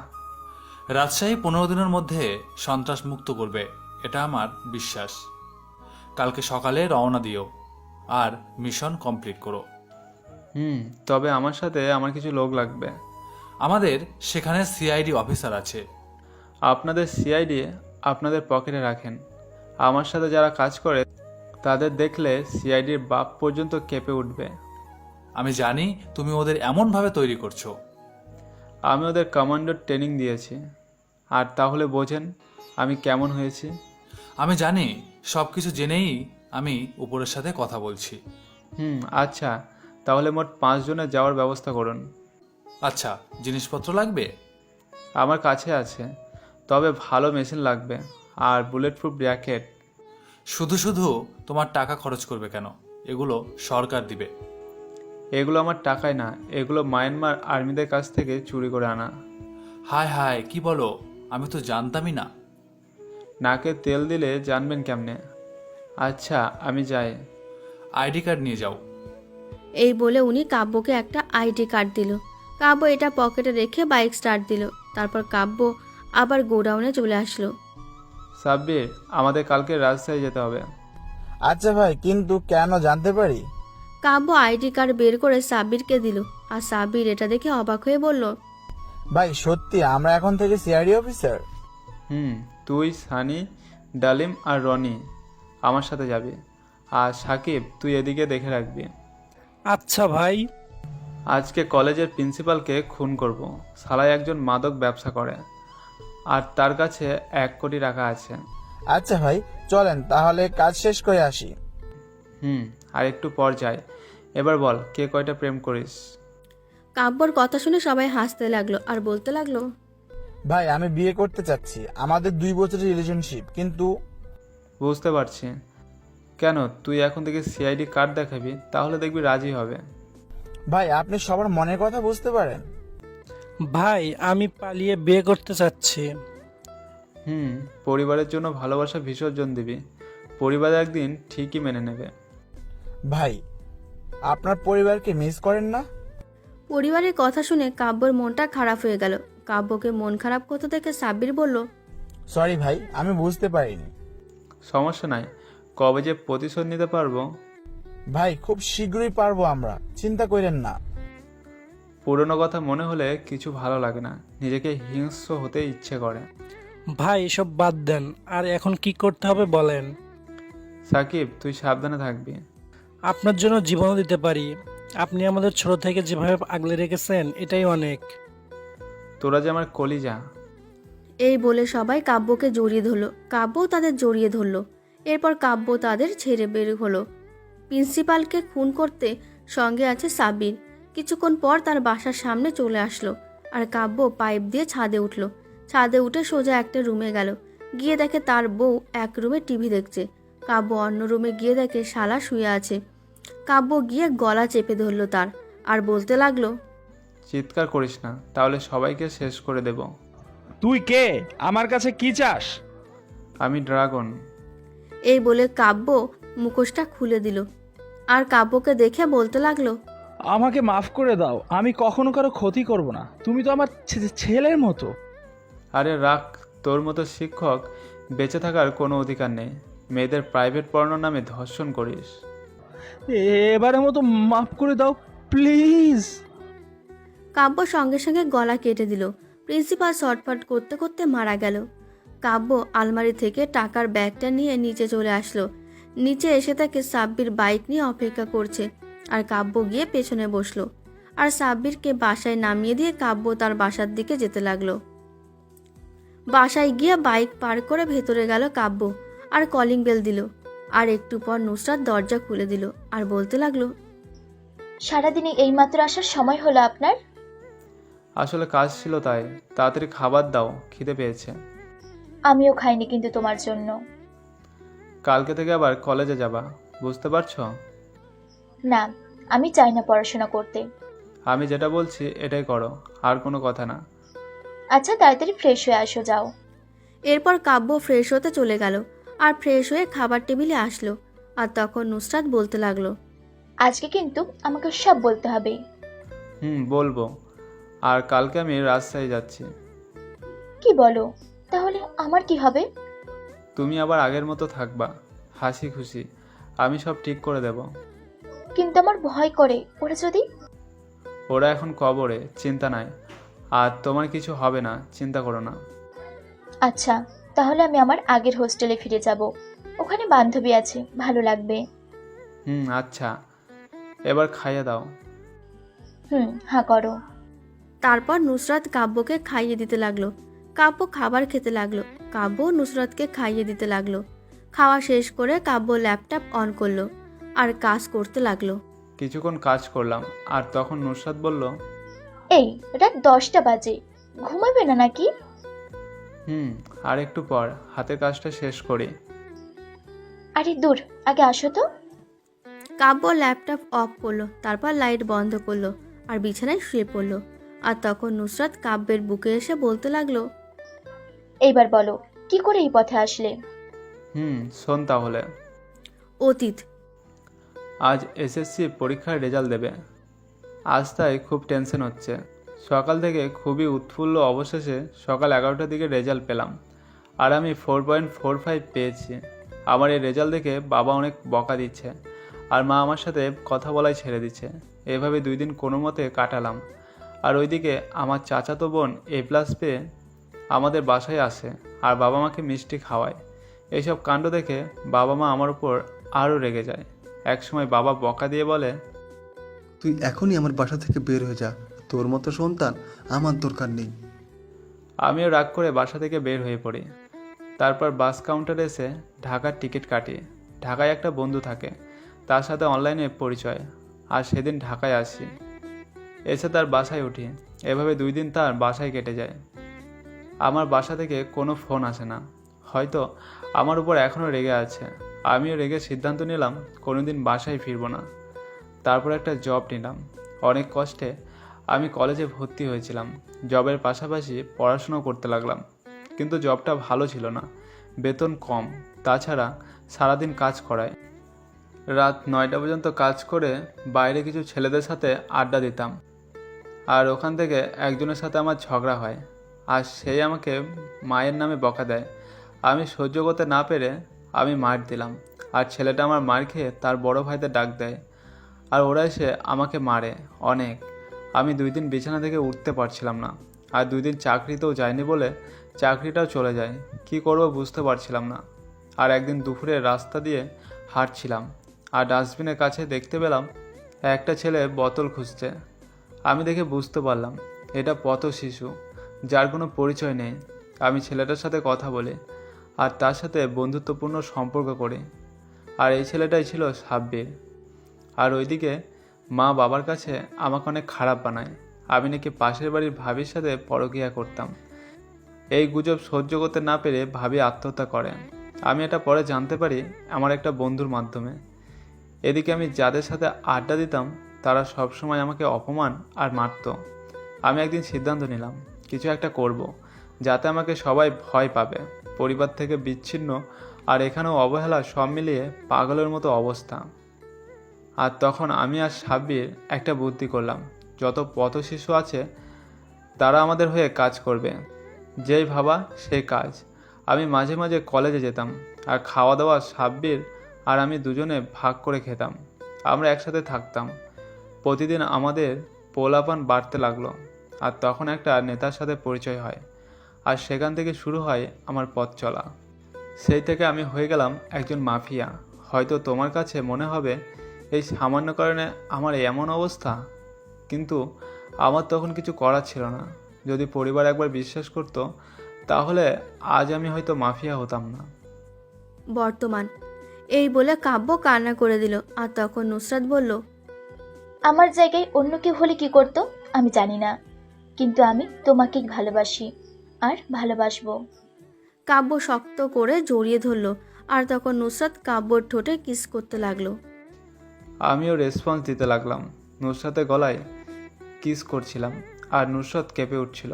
রাজশাহী 15 দিনের মধ্যে সন্ত্রাস মুক্ত করবে, এটা আমার বিশ্বাস। কালকে সকালে রওনা দিও আর মিশন কমপ্লিট করো।
তবে আমার সাথে আমার কিছু লোক লাগবে।
আমাদের সেখানে সিআইডি অফিসার আছে।
আপনাদের সিআইডি আপনাদের পকেটে রাখেন। আমার সাথে যারা কাজ করে তাদের দেখলে সিআইডির বাপ পর্যন্ত কেঁপে উঠবে।
আমি জানি তুমি ওদের এমনভাবে তৈরি করছো।
আমি ওদের কমান্ডোর ট্রেনিং দিয়েছি, আর তাহলে বোঝেন আমি কেমন হয়েছি।
আমি জানি, সব কিছু জেনেই আমি উপরের সাথে কথা বলছি।
আচ্ছা, তাহলে মোট 5 জনের যাওয়ার ব্যবস্থা করুন।
আচ্ছা, জিনিসপত্র লাগবে?
আমার কাছে আছে, তবে ভালো মেশিন লাগবে আর বুলেট প্রুফ জ্যাকেট।
শুধু শুধু তোমার টাকা খরচ করবে কেন? এগুলো সরকার দিবে।
এগুলো আমার টাকায় না, এগুলো মায়ানমার আর্মিদের কাছ থেকে চুরি করে আনা।
হায় হায়, কি বলো? আমি তো জানতামই না।
নাকে তেল দিলে জানবেন কেমনে? আচ্ছা, আমি যাই।
আইডি কার্ড নিয়ে যাও।
এই বলে উনি কাব্যকে একটা আইডি কার্ড দিল। কাব্য এটা পকেটে রেখে বাইক স্টার্ট দিল। তারপর কাব্য আবার গোডাউনে চলে আসলো।
সাব্বির, আমাদের কালকে রাজশাহী যেতে হবে।
আচ্ছা ভাই, কিন্তু কেন জানতে পারি?
কাব্য আইডি কার্ড বের করে সাব্বিরকে দিল। আর সাব্বির এটা দেখে অবাক হয়ে বলল,
ভাই সত্যি আমরা এখন থেকে সিআইডি অফিসার?
তুই, সানি, ডালিম আর রনি আমার সাথে যাবি। আর সাকিব, তুই এদিকে দেখে রাখবি।
আচ্ছা ভাই।
আজকে কলেজের প্রিন্সিপালকে খুন করব। শালায় একজন মাদক ব্যবসা করে আর তার কাছে 1 কোটি টাকা আছে।
আচ্ছা ভাই, চলেন তাহলে কাজ শেষ করে আসি।
আর একটু পর যাই। এবার বল, কে কয়টা প্রেম করিস?
কাব্যর কথা শুনে সবাই হাসতে লাগলো আর বলতে লাগলো,
ভাই আমি বিয়ে করতে চাচ্ছি, আমাদের 2 বছরের রিলেশনশিপ। কিন্তু
বুঝতে পারছি। কেন, তুই এখন থেকে সিআইডি কার্ড দেখাবি, তাহলে দেখবি রাজি হবে।
ভাই আপনি সবার মনের কথা বুঝতে পারেন।
ভাই আমি পালিয়ে বিয়ে করতে চাচ্ছি।
পরিবারের জন্য ভালোবাসা বিসর্জন দিবি। পরিবার একদিন ঠিকই মেনে নেবে।
ভাই আপনার পরিবারকে মিস করেন না?
পরিবারের কথা শুনে কাব্যর মনটা খারাপ হয়ে গেল। কাব্যকে মন খারাপ করতে দেখে সাব্বির বলল,
সরি ভাই, আমি বুঝতে পারিনি।
সমস্যা নাই, কবে যে প্রতিশোধ নিতে পারবো।
ভাই খুব শীঘ্রই পারবো আমরা, চিন্তা করেন না।
পুরনো কথা মনে হলে কিছু ভালো লাগে না, নিজেকে হিংস্র হতে ইচ্ছে করে।
ভাই এসব বাদ দেন, আর এখন কি করতে হবে বলেন।
সাকিব, তুই সাবধানে থাকবি।
আপনার জন্য জীবনও দিতে পারি। আপনি আমাদের ছোট থেকে যেভাবে আগলে রেখেছেন এটাই অনেক।
তোরা যে আমার কলিজা।
এই বলে সবাই কাব্যকে জড়িয়ে ধরলো। কাব্যও তাদের জড়িয়ে ধরলো। এরপর কাব্য তাদের ছেড়ে বের হলো। প্রিন্সিপালকে খুন করতে সঙ্গে আছে সাব্বির। কিছুক্ষণ পর তার বাসার সামনে চলে আসলো। আর কাব্য পাইপ দিয়ে ছাদে উঠলো। ছাদে উঠে সোজা একটা রুমে গেল। গিয়ে দেখে তার বউ এক রুমে টিভি দেখছে। কাব্য অন্য রুমে গিয়ে দেখে শালা শুয়ে আছে। কাব্য গিয়ে গলা চেপে ধরলো তার, আর বলতে লাগলো,
চিৎকার করিস না, তাহলে সবাইকে শেষ করে দেব।
তুই কে? আমার কাছে কি চাস?
আমি ড্রাগন।
এই বলে কাব্য মুখোশটা খুলে দিল। আর কাব্যকে দেখে বলতে লাগলো,
আমাকে মাফ করে দাও, আমি কখনো কারো ক্ষতি করব না। তুমি তো আমার ছেলের মতো।
আরে রাখ, তোর মতো শিক্ষক বেঁচে থাকার কোনো অধিকার নেই। মেয়েদের প্রাইভেট পড়ানোর নামে ধর্ষণ করিস।
এবারের মতো মাফ করে দাও প্লিজ।
কাব্য সঙ্গে সঙ্গে গলা কেটে দিল। প্রিন্সিপাল শর্টফট করতে করতে মারা গেল। কাব্য আলমারি থেকে টাকার ব্যাগটা নিয়ে নিচে চলে আসলো। নিচে এসে তাকে সাব্বির বাইক নিয়ে অপেক্ষা করছে। আর কাব্য গিয়ে পেছনে বসলো। আর সাব্বিরকে বাসায় নামিয়ে দিয়ে কাব্য তার বাসার দিকে যেতে লাগলো। বাসায় গিয়ে বাইক পার করে ভেতরে গেল কাব্য। আর কলিং বেল দিল। আর একটু পর নুসরাত দরজা খুলে দিল আর বলতে লাগলো,
সারাদিনে এইমাত্র আসার সময় হলো আপনার?
আসলে কাজ ছিল, তাই তাড়াতাড়ি খাবার দাও, খিদে পেয়েছে।
আমিও খাইনি কিন্তু তোমার জন্য।
কালকে থেকে আবার কলেজে যাবা, বুঝতে পারছো?
না, আমি চাই না পড়াশোনা করতে।
আমি যেটা বলছি এটাই করো, আর কোনো কথা না।
আচ্ছা তাড়াতাড়ি ফ্রেশ হয়ে আসো, যাও।
এরপর কাব্য ফ্রেশ হতে চলে গেল। আর ফ্রেশ হয়ে খাবার টেবিলে আসলো। আর তখন নুসরাত বলতে লাগলো,
আজকে কিন্তু আমাকে সব বলতে হবে।
বলবো। আর কালকে আমি রাজশাহী যাচ্ছি।
কি বলো? তাহলে আমার কি হবে?
তুমি আবার আগের মতো থাকবা, হাসি খুশি। আমি সব ঠিক করে দেব।
কিন্তু আমার ভয় করে, ওরা যদি।
ওরা এখন কবরে, চিন্তা নাই। আর তোমার কিছু হবে না, চিন্তা করো না।
আচ্ছা, তাহলে আমি আমার আগের হোস্টেলে ফিরে যাব। ওখানে বান্ধবী আছে, ভালো লাগবে।
আচ্ছা, এবার খাইয়ে দাও।
হ্যাঁ করো।
তারপর নুসরাত কাব্যকে খাইয়ে দিতে লাগলো। কাব্য খাবার খেতে লাগলো। কাব্য নুসরাতকে খাইয়ে দিতে লাগলো। খাওয়া শেষ করে কাব্য ল্যাপটপ অন করলো আর কাজ করতে লাগলো।
কিছুক্ষণ কাজ করলাম, আর তখন নুসরাত বলল,
এই রাত 10টা বাজে, ঘুমাবে না নাকি?
আর একটু পর হাতের কাজটা শেষ করি।
আরে দূর, আগে আসো তো।
কাব্য ল্যাপটপ অফ করলো, তারপর লাইট বন্ধ করলো আর বিছানায় শুয়ে পড়লো। আর তখন নুসরাত কাব্যের বুকে এসে বলতে লাগলো,
এইবার বলো, কি করে এই পথে আসলে?
শোন তাহলে।
অতীত।
আজ এসএসসি পরীক্ষার রেজাল্ট দেবে। আজ তাই খুব টেনশন হচ্ছে। সকাল থেকে খুবই উৎফুল্ল, অবশেষে সকাল 11টার দিকে রেজাল্ট পেলাম আর আমি 4.45 পেয়েছি। আমার এই রেজাল্ট দেখে বাবা অনেক বকা দিচ্ছে আর মা আমার সাথে কথা বলাই ছেড়ে দিচ্ছে। এভাবে 2 দিন কোনো মতে কাটালাম। আর ওইদিকে আমার চাচাতো বোন A+ পেয়ে আমাদের বাসায় আসে আর বাবা মাকে মিষ্টি খাওয়ায়। এইসব কাণ্ড দেখে বাবা মা আমার উপর আরও রেগে যায়। একসময় বাবা বকা দিয়ে বলে,
তুই এখনই আমার বাসা থেকে বের হয়ে যা, তোর মতো সন্তান আমার দরকার নেই।
আমিও রাগ করে বাসা থেকে বের হয়ে পড়ি। তারপর বাস কাউন্টারে এসে ঢাকার টিকিট কাটি। ঢাকায় একটা বন্ধু থাকে, তার সাথে অনলাইনে পরিচয়, আর সেদিন ঢাকায় আসি। এসে তার বাসায় উঠি। এভাবে 2 দিন তার বাসায় কেটে যায়। আমার বাসা থেকে কোনো ফোন আসে না। হয়তো আমার উপর এখনও রেগে আছে। আমিও রেগে সিদ্ধান্ত নিলাম কোনোদিন বাসায় ফিরব না। তারপর একটা জব নিলাম। অনেক কষ্টে আমি কলেজে ভর্তি হয়েছিলাম। জবের পাশাপাশি পড়াশুনো করতে লাগলাম, কিন্তু জবটা ভালো ছিল না, বেতন কম, তাছাড়া সারাদিন কাজ করায়। রাত 9টা পর্যন্ত কাজ করে বাইরে কিছু ছেলেদের সাথে আড্ডা দিতাম, আর ওখান থেকে একজনের সাথে আমার ঝগড়া হয়, আর সেই আমাকে মায়ের নামে বকা দেয়। আমি সহ্য করতে না পেরে আমি মার দিলাম, আর ছেলেটা আমার মার খেয়ে তার বড় ভাইদের ডাক দেয়, আর ওরা এসে আমাকে মারে অনেক। আমি 2 দিন বিছানা থেকে উঠতে পারছিলাম না, আর 2 দিন চাকরিতেও যায়নি বলে চাকরিটাও চলে যায়। কি করব বুঝতে পারছিলাম না। আর একদিন দুপুরে রাস্তা দিয়ে হাঁটছিলাম, আর ডাস্টবিনের কাছে দেখতে পেলাম একটা ছেলে বোতল খুঁজছে। আমি দেখে বুঝতে পারলাম এটা পথ শিশু, যার কোনো পরিচয় নেই। আমি ছেলেটার সাথে কথা বলি আর তার সাথে বন্ধুত্বপূর্ণ সম্পর্ক করি, আর এই ছেলেটাই ছিল সাব্বির। আর ওইদিকে মা বাবার কাছে আমাকে অনেক খারাপ বানায়। আমি নাকি পাশের বাড়ির ভাবির সাথে পরকীয়া করতাম। এই গুজব সহ্য করতে না পেরে ভাবি আত্মহত্যা করে। আমি এটা পরে জানতে পারি আমার একটা বন্ধুর মাধ্যমে। এদিকে আমি যাদের সাথে আড্ডা দিতাম তারা সবসময় আমাকে অপমান আর মারত। আমি একদিন সিদ্ধান্ত নিলাম কিছু একটা করব, যাতে আমাকে সবাই ভয় পাবে। পরিবার থেকে বিচ্ছিন্ন আর এখানেও অবহেলা, সব মিলিয়ে পাগলের মতো অবস্থা। আর তখন আমি আর সাব্বির একটা বুদ্ধি করলাম, যত পথ শিশু আছে তারা আমাদের হয়ে কাজ করবে। যেই ভাবা সেই কাজ। আমি মাঝে মাঝে কলেজে যেতাম, আর খাওয়া দাওয়া সাব্বির আর আমি দুজনে ভাগ করে খেতাম। আমরা একসাথে থাকতাম। প্রতিদিন আমাদের পোলাপান বাড়তে লাগলো, আর তখন একটা নেতার সাথে পরিচয় হয়, আর সেখান থেকে শুরু হয় আমার পথ চলা। সেই থেকে আমি হয়ে গেলাম একজন মাফিয়া। হয়তো তোমার কাছে মনে হবে এই সামান্য কারণে আমার এমন অবস্থা, কিন্তু আমার তখন কিছু করার ছিল না। যদি পরিবার একবার বিশ্বাস করতো তাহলে আজ আমি হয়তো মাফিয়া হতাম না।
বর্তমান। এই বলে কাব্য কান্না করে দিল। আর তখন নুসরাত বলল,
আমার জায়গায় অন্য কেউ হলে কি করতো আমি জানি না, কিন্তু আমি তোমাকেই ভালোবাসি আর ভালোবাসবো।
কাব্য শক্ত করে জড়িয়ে ধরল, আর তখন নুসরাত কাব্যর ঠোঁটে কিস করতে লাগলো।
আমিও রেসপন্স দিতে লাগলাম। নুসরাতের গলায় কিস করছিলাম, আর নুসরাত কেঁপে উঠছিল।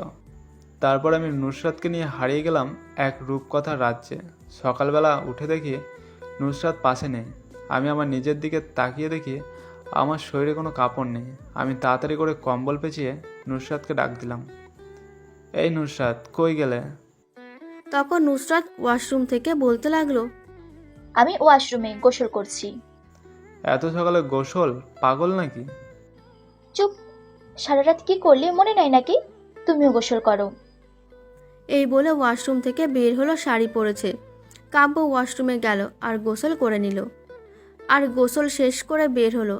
তারপর আমি নুসরাতকে নিয়ে হারিয়ে গেলাম এক রূপকথার রাজ্যে। সকালবেলা উঠে দেখি নুসরাত পাশে নেই। আমি আমার নিজের দিকে তাকিয়ে দেখি আমার শরীরে কোনো কাপড় নেই। আমি তাড়াতাড়ি করে কম্বল পেঁচিয়ে নুসরাতকে ডাক দিলাম, এই নুসরাত, কই গেলে?
তখন নুসরাত ওয়াশরুম থেকে বলতে লাগলো,
আমি ওয়াশরুমে গোসল করছি।
এত সকালে গোসল? পাগল নাকি?
চুপ, সারা রাত কি করলে মনে নাই নাকি? তুমিও গোসল করো।
এই বলে ওয়াশরুম থেকে বের হলো, শাড়ি পরেছে। কাব্য ওয়াশরুমে গেল আর গোসল করে নিল। আর গোসল শেষ করে বের হলো,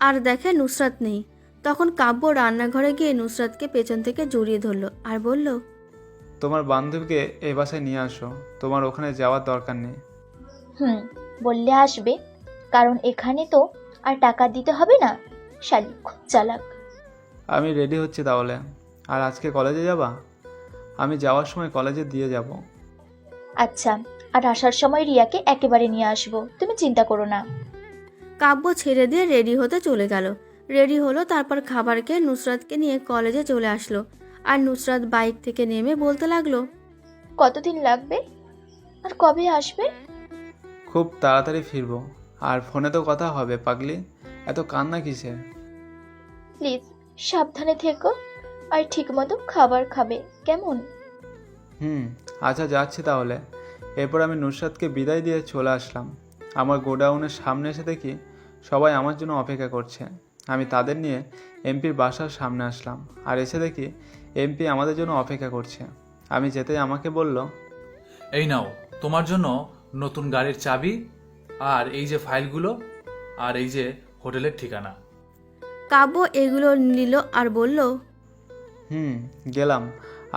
আর দেখে নুসরাত নেই। তখন কাব্য রান্নাঘরে গিয়ে নুসরাতকে পেছন থেকে জড়িয়ে ধরলো আর বলল,
তোমার বান্ধবীকে এই বাসায় নিয়ে আসো, তোমার ওখানে যাওয়ার দরকার নেই।
বললে আসবে, কারণ এখানে তো আর টাকা দিতে হবে না। শালি খুব চালাক।
আমি রেডি হচ্ছি তাহলে। আর আজকে কলেজে যাবা? আমি যাওয়ার সময় কলেজে দিয়ে যাব।
আচ্ছা, আর আসার সময় রিয়াকে একেবারে নিয়ে আসবো, তুমি চিন্তা করো না।
কাব্য ছেড়ে দিয়ে রেডি হতে চলে গেল। রেডি হলো, তারপর খাবার খেয়ে নুসরাতকে নিয়ে কলেজে চলে আসলো। আর নুসরাত বাইক থেকে নেমে বলতে লাগলো,
কতদিন লাগবে আর কবে আসবে?
খুব তাড়াতাড়ি ফিরবো। আর ফোনে তো কথা হবে পাগলি, এত কান্না কিসে?
প্লিজ সাবধানে থেকো, আর ঠিকমতো খাবার খাবে, কেমন?
আচ্ছা যাচ্ছি তাহলে। এরপর আমি নুসরাতকে বিদায় দিয়ে চলে আসলাম। আমার গোডাউনের সামনে এসে দেখি সবাই আমার জন্য অপেক্ষা করছে। আমি তাদের নিয়ে এমপির বাসার সামনে আসলাম, আর এসে দেখি এমপি আমাদের জন্য অপেক্ষা করছে। আমি যেতেই আমাকে বলল,
এই নাও তোমার জন্য নতুন গাড়ির চাবি, আর এই যে ফাইলগুলো, আর এই যে হোটেলের ঠিকানা।
কাব্য এগুলো নিল আর বলল,
গেলাম।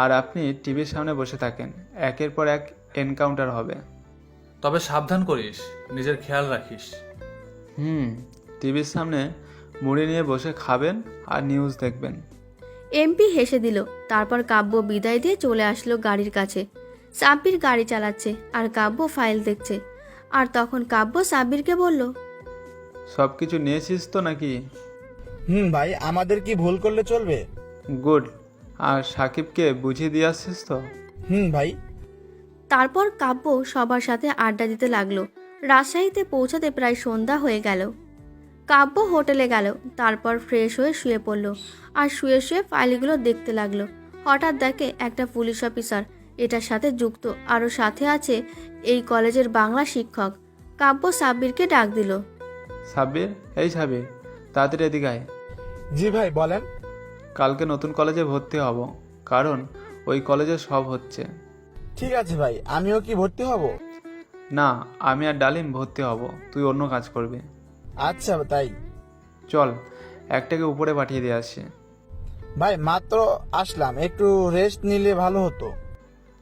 আর আপনি টিভির সামনে বসে থাকেন, একের পর এক এনকাউন্টার হবে।
তবে সাবধান করিস, নিজের খেয়াল রাখিস।
টিভির সামনে মুড়ি নিয়ে বসে খাবেন আর নিউজ দেখবেন।
এমপি হেসে দিল। তারপর কাব্য বিদায় দিয়ে চলে আসলো গাড়ির কাছে। সাব্বির গাড়ি চালাচ্ছে আর কাব্য ফাইল দেখছে। আর তখন কাব্য সাব্বিরকে বলল,
সব কিছু নিয়েছিস তো নাকি?
ভাই, আমাদের কি ভুল করলে চলবে?
গুড। আর সাকিবকে বুঝিয়ে দিয়ে আসছিস তো?
ভাই।
তারপর কাব্য সবার সাথে আড্ডা দিতে লাগলো। রাজশাহীতে পৌঁছাতে প্রায় সন্ধ্যা হয়ে গেল। কাব্য হোটেলে গেল, তারপর ফ্রেশ হয়ে শুয়ে পড়ল আর শুয়ে শুয়ে ফাইলগুলো দেখতে লাগলো। হঠাৎ দেখে একটা পুলিশ অফিসার, এটার সাথে যুক্ত আরও সাথে আছে এই কলেজের বাংলা শিক্ষক। কাব্য সাব্বিরকে ডাক দিল।
সাব্বির, এই সাব্বির, তাড়াতাড়ি এদিকে আয়।
জি ভাই, বলেন।
কালকে নতুন কলেজে ভর্তি হব, কারণ ওই কলেজে সব হচ্ছে।
ঠিক আছে ভাই, আমিও কি ভর্তি হব?
না, আমি আর ডালিম ভর্তি হব, তুই অন্য কাজ করবি।
আচ্ছা তাই।
চল একটাকে উপরে পাঠিয়ে দিয়ে আসি।
ভাই মাত্র আসলাম, একটু রেস্ট নিলে ভালো হতো।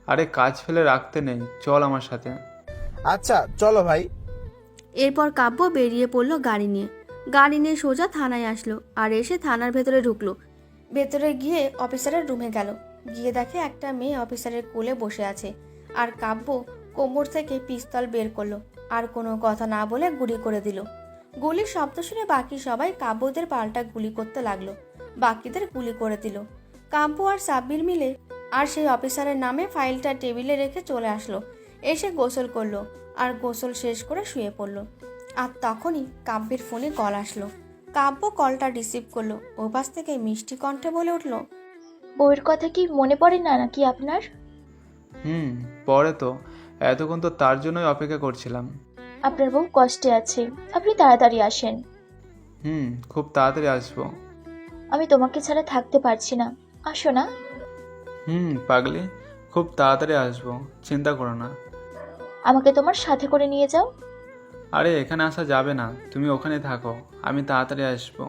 আরে কাজ ফেলে রাখতে নেই, চল আমার সাথে।
আচ্ছা চলো ভাই।
এরপর কাব্য বেরিয়ে পড়লো গাড়ি নিয়ে। গাড়ি নিয়ে সোজা থানায় আসলো আর এসে থানার ভেতরে ঢুকলো। ভেতরে গিয়ে অফিসারের রুমে গেল। গিয়ে দেখে একটা মেয়ে অফিসারের কোলে বসে আছে। আর কাব্য কোমর থেকে পিস্তল বের করলো আর কোনো কথা না বলে গুলি করে দিল। গুলির শব্দ শুনে বাকি সবাই কাব্যদের পাল্টা গুলি করতে লাগলো। বাকিদের গুলি করে দিল। কাব্য আর সাব্বির মিলে আর সেই অফিসারের নামে ফাইলটা টেবিলে রেখে চলে আসলো। এসে গোসল করলো আর গোসল শেষ করে শুয়ে পড়লো। আর তখনই কাব্যের ফোনে কল আসলো। কাব্য কলটা রিসিভ করলো। ওপাশ থেকে মিষ্টি কণ্ঠে বলে উঠল,
বউয়ের কথা কি মনে পড়ে না নাকি আপনার?
পরে তো, এতক্ষণ তো তার জন্যই অপেক্ষা করছিলাম।
আপনার বউ কষ্টে আছে, আপনি তাড়াতাড়ি আসেন।
খুব তাড়াতাড়ি আসবো।
আমি তোমাকে ছাড়া থাকতে পারছি না, আসো না।
পাগলি, খুব তাড়াতাড়ি আসবো, চিন্তা করো না।
আমাকে তোমার সাথে করে নিয়ে যাও।
আরে এখানে আসা যাবে না, তুমি ওখানে থাকো, আমি তাড়াতাড়ি আসবো।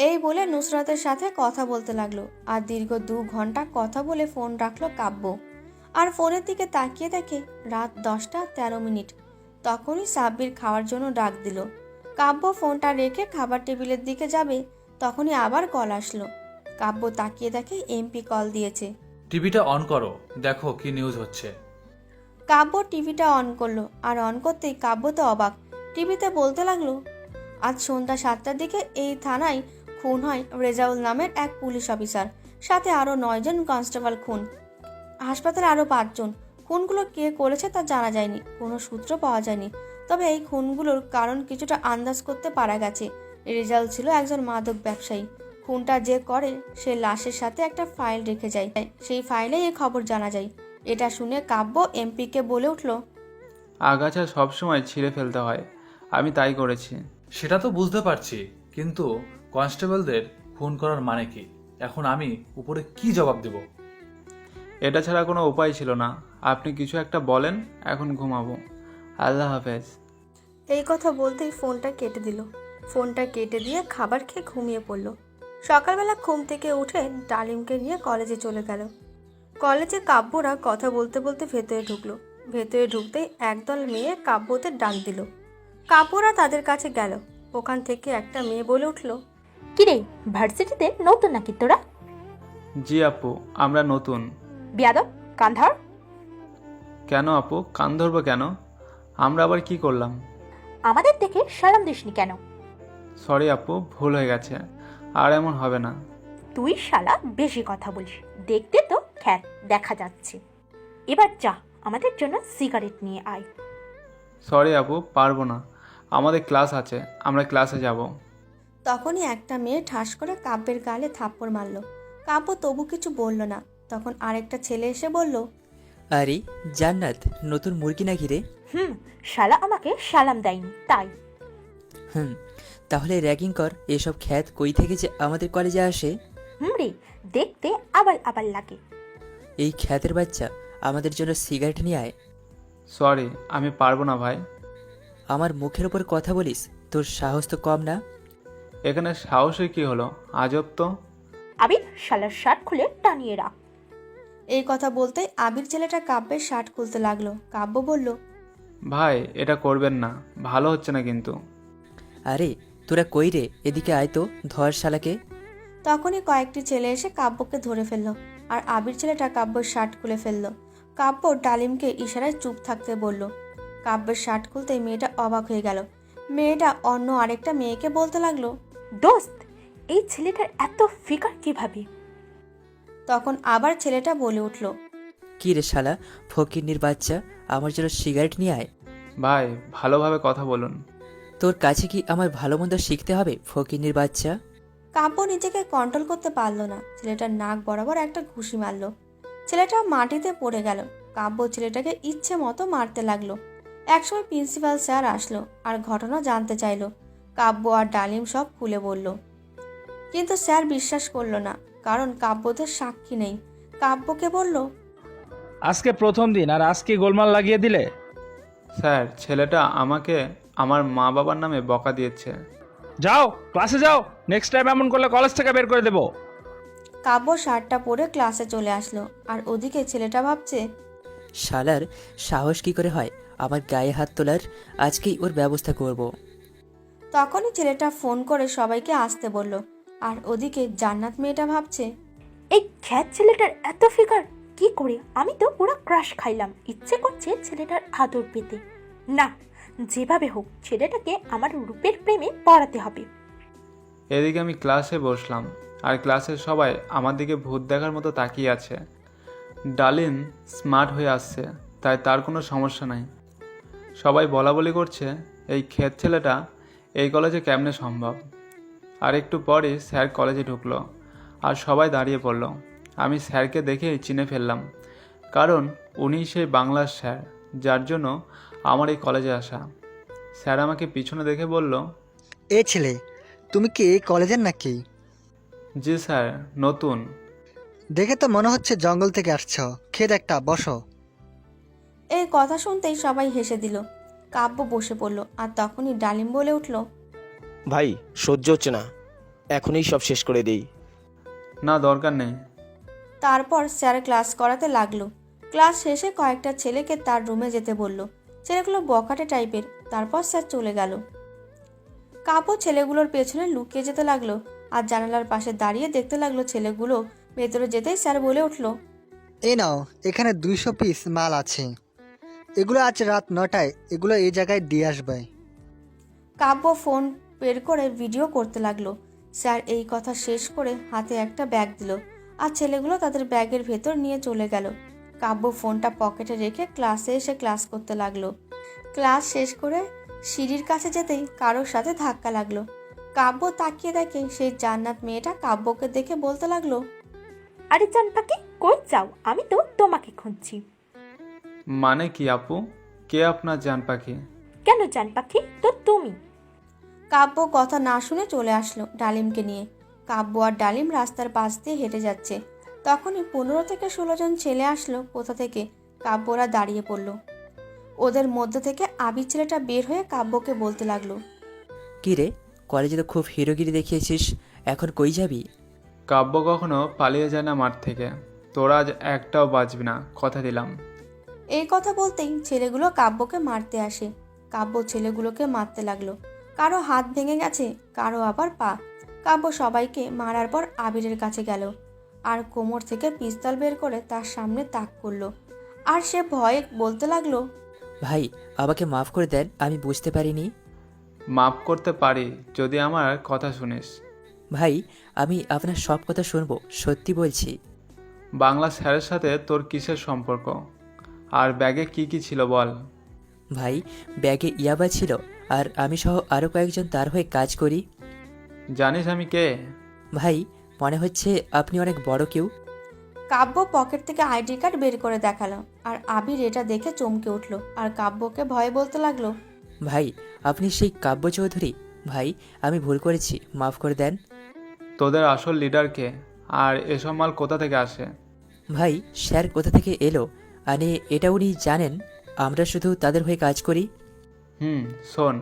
এই বলে নুসরাতের সাথে কথা বলতে লাগলো। আর দীর্ঘ 2 ঘন্টা কথা বলে ফোন রাখলো কাব্য। আর ফোনের দিকে তাকিয়ে দেখে রাত 10:13। তখনই সাব্বির খাওয়ার জন্য ডাক দিল। কাব্য ফোনটা রেখে খাবার টেবিলের দিকে যাবে, তখনই আবার কল আসলো। কাব্য তাকিয়ে দেখে এমপি কল দিয়েছে।
টিভিটা অন করো, দেখো কি নিউজ হচ্ছে।
কাব্য টিভিটা অন করলো আর অন করতেই কাব্য তো অবাক। টিভিতে বলতে লাগলো, আজ সন্ধ্যা 7টার দিকে এই থানায় খুন হয় রেজাউল নামের এক পুলিশ অফিসার, সাথে আরও 9 জন কনস্টেবল খুন, হাসপাতালে আরও 5 জন। খুনগুলো কে করেছে তা জানা যায়নি, কোনো সূত্র পাওয়া যায়নি। তবে এই খুনগুলোর কারণ কিছুটা আন্দাজ করতে পারা গেছে। রেজাউল ছিল একজন মাদক ব্যবসায়ী। খুনটা যে করে সে লাশের সাথে একটা ফাইল রেখে যায়, সেই ফাইলে এই খবর জানা যায়। এটা শুনে কাব্য এমপিকে বলে উঠল,
আগাছা সবসময় ছিঁড়ে ফেলতে হয়, আমি তাই করেছি।
সেটা তো বুঝতে পারছি, কিন্তু কনস্টেবলদের খুন করার মানে কি? এখন আমি উপরে কি জবাব দেব?
এটা ছাড়া কোনো উপায় ছিল না। আপনি কিছু একটা বলেন, এখন ঘুমাবো। আল্লাহ হাফেজ।
এই কথা বলতেই ফোনটা কেটে দিল। ফোনটা কেটে দিয়ে খাবার খেয়ে ঘুমিয়ে পড়ল। সকালবেলা ঘুম থেকে উঠে ডালিমকে নিয়ে কলেজে চলে গেল। কলেজে কাব্যরা কথা বলতে বলতে ভেতরে ঢুকলো। ভেতরে ঢুকতেই একদল মেয়ে কাব্যদের ডাক দিল। কাব্যরা তাদের কাছে গেল। ওখান থেকে একটা মেয়ে বলে উঠল,
কিরে, ভার্সিটিতে নতুন নাকি তোরা?
জি আপু, আমরা নতুন।
বিয়াদব, কান ধর।
কেন আপু, কান ধরবো কেন? আমরা আবার কি করলাম?
আমাদের দেখে সালাম দিসনি কেন?
সরি আপু, ভুল হয়ে গেছে, আর এমন হবে না।
তুই শালা বেশি কথা বলিস, দেখতে তো খ্যাত দেখা যাচ্ছে। এবার যা, আমাদের জন্য সিগারেট নিয়ে আয়।
সরি আপু, পারবো না। আমাদের ক্লাস আছে, আমরা ক্লাসে যাব।
তখনই একটা মেয়ে ঠাস করে কাব্যের গালে থাপ্পড় মারল। কাব্য তবু কিছু বলল না। তখন আরেকটা ছেলে এসে বলল,
আরে জান্নাত, নতুন মুরগি নাকি রে?
শালা আমাকে সালাম দেয়নি তাই।
তাহলে র্যাগিং কর। এসব খ্যাত কই থেকে যে আমাদের কলেজে আসে?
রে, দেখতে আবার আবার লাগে।
এই খ্যাতের বাচ্চা, আমাদের জন্য সিগারেট নিয়ে আয়।
সরি, আমি পারবো না ভাই।
আমার মুখের ওপর কথা বলিস? তোর সাহস তো কম না।
এখানে সাহসী কি হলো? আজব তো।
আবির, শালার শার্ট খুলে টানিয়ে রাখ।
এই কথা বলতেই আবির ছেলেটা কাব্যের শার্ট খুলতে লাগলো। কাব্য বলল,
ভাই এটা করবেন না, ভালো হচ্ছে না কিন্তু।
আরে তোরা কই রে? এদিকে আয় তো, ধর শালাকে।
তখনই কয়েকটি ছেলে এসে কাব্যকে ধরে ফেললো আর আবির ছেলেটা কাব্যের শার্ট খুলে ফেললো। কাব্য ডালিমকে ইশারায় চুপ থাকতে বলল। কাব্যের শার্ট খুলতেই মেয়েটা অবাক হয়ে গেল। মেয়েটা অন্য আরেকটা মেয়েকে বলতে লাগলো,
দোস্ত, এই ছেলেটার এত ফিগার কিভাবে?
তখন আবার ছেলেটা বলে উঠল,
কি রে শালা ফকিন্নির বাচ্চা, আমার জন্য সিগারেট নিয়ে আয়।
ভাই ভালোভাবে কথা বলুন।
তোর কাছে কি আমার ভালো মন্দ শিখতে হবে ফকিন্নির বাচ্চা?
কাব্য নিজেকে কন্ট্রোল করতে পারল না। ছেলেটার নাক বরাবর একটা ঘুষি মারল। ছেলেটা মাটিতে পড়ে গেল। কাব্য ছেলেটাকে ইচ্ছে মতো মারতে লাগলো। একসময় প্রিন্সিপাল স্যার আসলো আর ঘটনা জানতে চাইলো। কাব্য আর ডালিম সব খুলে বলল, কিন্তু স্যার বিশ্বাস করলো না, কারণ কাব্যদের সাক্ষী নেই। কাব্যকে বলল,
আজকে প্রথম দিন আর আজকে গোলমাল লাগিয়ে দিলে?
স্যার, ছেলেটা আমাকে আমার মা বাবার নামে বকা দিয়েছে।
যাও ক্লাসে যাও, নেক্সট টাইম এমন করলে কলেজ থেকে বের করে দেবো।
কাব্য শার্টটা পরে ক্লাসে চলে আসলো। আর ওদিকে ছেলেটা ভাবছে,
শালার সাহস কি করে হয় আমার গায়ে হাত তোলার? আজকেই ওর ব্যবস্থা করব।
তখনই ছেলেটা ফোন করে সবাইকে আসতে বলল। আর ওদিকে জান্নাত মেয়েটা ভাবছে,
এই খ্যাত ছেলেটার এত ফিগার কি করে? আমি তো পুরো ক্রাশ খাইলাম। ইচ্ছে করছে ছেলেটার আদর পেতে। না, যেভাবে হোক ছেলেটাকে আমার রূপের প্রেমে পড়াতে হবে।
এদিকে আমি ক্লাসে বসলাম আর ক্লাসের সবাই আমার দিকে ভূত দেখার মতো তাকিয়ে আছে। ডালিম স্মার্ট হয়ে আসছে, তাই তার কোনো সমস্যা নাই। সবাই বলাবলি করছে এই ক্ষেত ছেলেটা এই কলেজে কেমনে সম্ভব। আর একটু পরই স্যার কলেজে ঢুকলো আর সবাই দাঁড়িয়ে পড়ল। আমি স্যারকে দেখেই চিনে ফেললাম, কারণ উনি সেই বাংলার স্যার যার জন্য আমার এই কলেজে আসা। স্যার আমাকে পিছনে দেখে বলল,
এ ছেলে, তুমি কি এই কলেজের নাকি?
জি স্যার, নতুন।
দেখে তো মনে হচ্ছে জঙ্গল থেকে আসছো। খেদ একটা, বসো।
এই কথা শুনতেই সবাই হেসে দিল। কাব্য বসে পড়ল আর তখনই ডালিম বলে উঠল,
ভাই সহ্য হচ্ছে না, এখনই সব শেষ করে দেই।
না, দরকার নেই।
তারপর স্যার ক্লাস করাতে লাগলো। ক্লাস শেষে কয়েকটা ছেলেকে তার রুমে যেতে বলল। ছেলেগুলো বখাটে টাইপের। তারপর স্যার চলে গেল। কাব্য ছেলেগুলোর পেছনে লুকিয়ে যেতে লাগলো আর জানালার পাশে দাঁড়িয়ে দেখতে লাগলো ছেলেগুলো ভেতরে যেতেই স্যার বলে উঠল,
এই নাও, এখানে 200 পিস মাল আছে। এগুলো আজ রাত 9টায় এগুলো এই জায়গায় দিয়ে আসবে।
কাব্য ফোন বের করে ভিডিও করতে লাগলো। স্যার এই কথা শেষ করে হাতে একটা ব্যাগ দিল আর ছেলেগুলো তাদের ব্যাগের ভেতর নিয়ে চলে গেল। কাব্য ফোনটা পকেটে রেখে ক্লাসে এসে ক্লাস করতে লাগলো। ক্লাস শেষ করে সিঁড়ির কাছে যেতেই কারোর সাথে ধাক্কা লাগলো। কাব্য তাকিয়ে দেখে সেই জান্নাত মেয়েটা কাব্যকে দেখে বলতে লাগলো,
আরে জান পাখি, কই যাও? আমি তো তোমাকে খুঁজছি।
মানে কি আপু? কে আপনার জান পাখি?
কেন জান পাখি? তো তুমি।
কাব্য কথা না শুনে চলে আসলো ডালিমকে নিয়ে। কাব্য আর ডালিম রাস্তার পাশ দিয়ে হেঁটে যাচ্ছে। তখনই 15 থেকে 16 জন ছেলে আসলো কোথা থেকে। কাব্যরা দাঁড়িয়ে পড়ল। ওদের মধ্যে থেকে আবির ছেলেটা বের হয়ে কাব্যকে বলতে লাগলো,
কি রে, কলেজে তো খুব হিরোগিরি দেখিয়েছিস, এখন কই যাবি?
কাব্য কখনো পালিয়ে যায় না মাঠ থেকে। তোরা আজ একটাও বাঁচবি না, কথা দিলাম।
এই কথা বলতেই ছেলেগুলো কাব্যকে মারতে আসে। কাব্য ছেলেগুলোকে মারতে লাগলো। কারো হাত ভেঙে গেছে, কারো আবার পা। কাব্য সবাইকে মারার পর আবিরের কাছে গেল আর কোমর থেকে পিস্তল বের করে তার সামনে তাক করলো। আর সে ভয়ে বলতে লাগলো,
ভাই আমাকে মাফ করে দেন, আমি বুঝতে পারিনি।
মাফ করতে পারি যদি আমার কথা শুনিস।
ভাই আমি আপনার সব কথা শুনবো, সত্যি বলছি।
বাংলা স্যারের সাথে তোর কিসের সম্পর্ক? আর ব্যাগে কি কি ছিল বল?
ভাই ব্যাগে ইয়াবা ছিল আর আমি সহ আরও কয়েকজন তার হয়ে কাজ করি।
জানিস আমি কে?
ভাই, মনে হচ্ছে আপনি অনেক বড় কেউ।
কাব্য পকেট থেকে আইডি কার্ড বের করে দেখালো, আর আবির এটা দেখে চমকে উঠলো আর কাব্যকে ভয়ে বলতে লাগলো,
ভাই, আপনি সেই কাব্য চৌধুরী? ভাই, আমি ভুল করেছি, মাফ করে দেন।
তোদের আসল লিডার কে? আর এসব মাল কোথা থেকে আসে?
ভাই, স্যার কোথা থেকে এলো আরে এটা উনি জানেন, আমরা শুধু তাদের হয়ে কাজ করি।
শোন,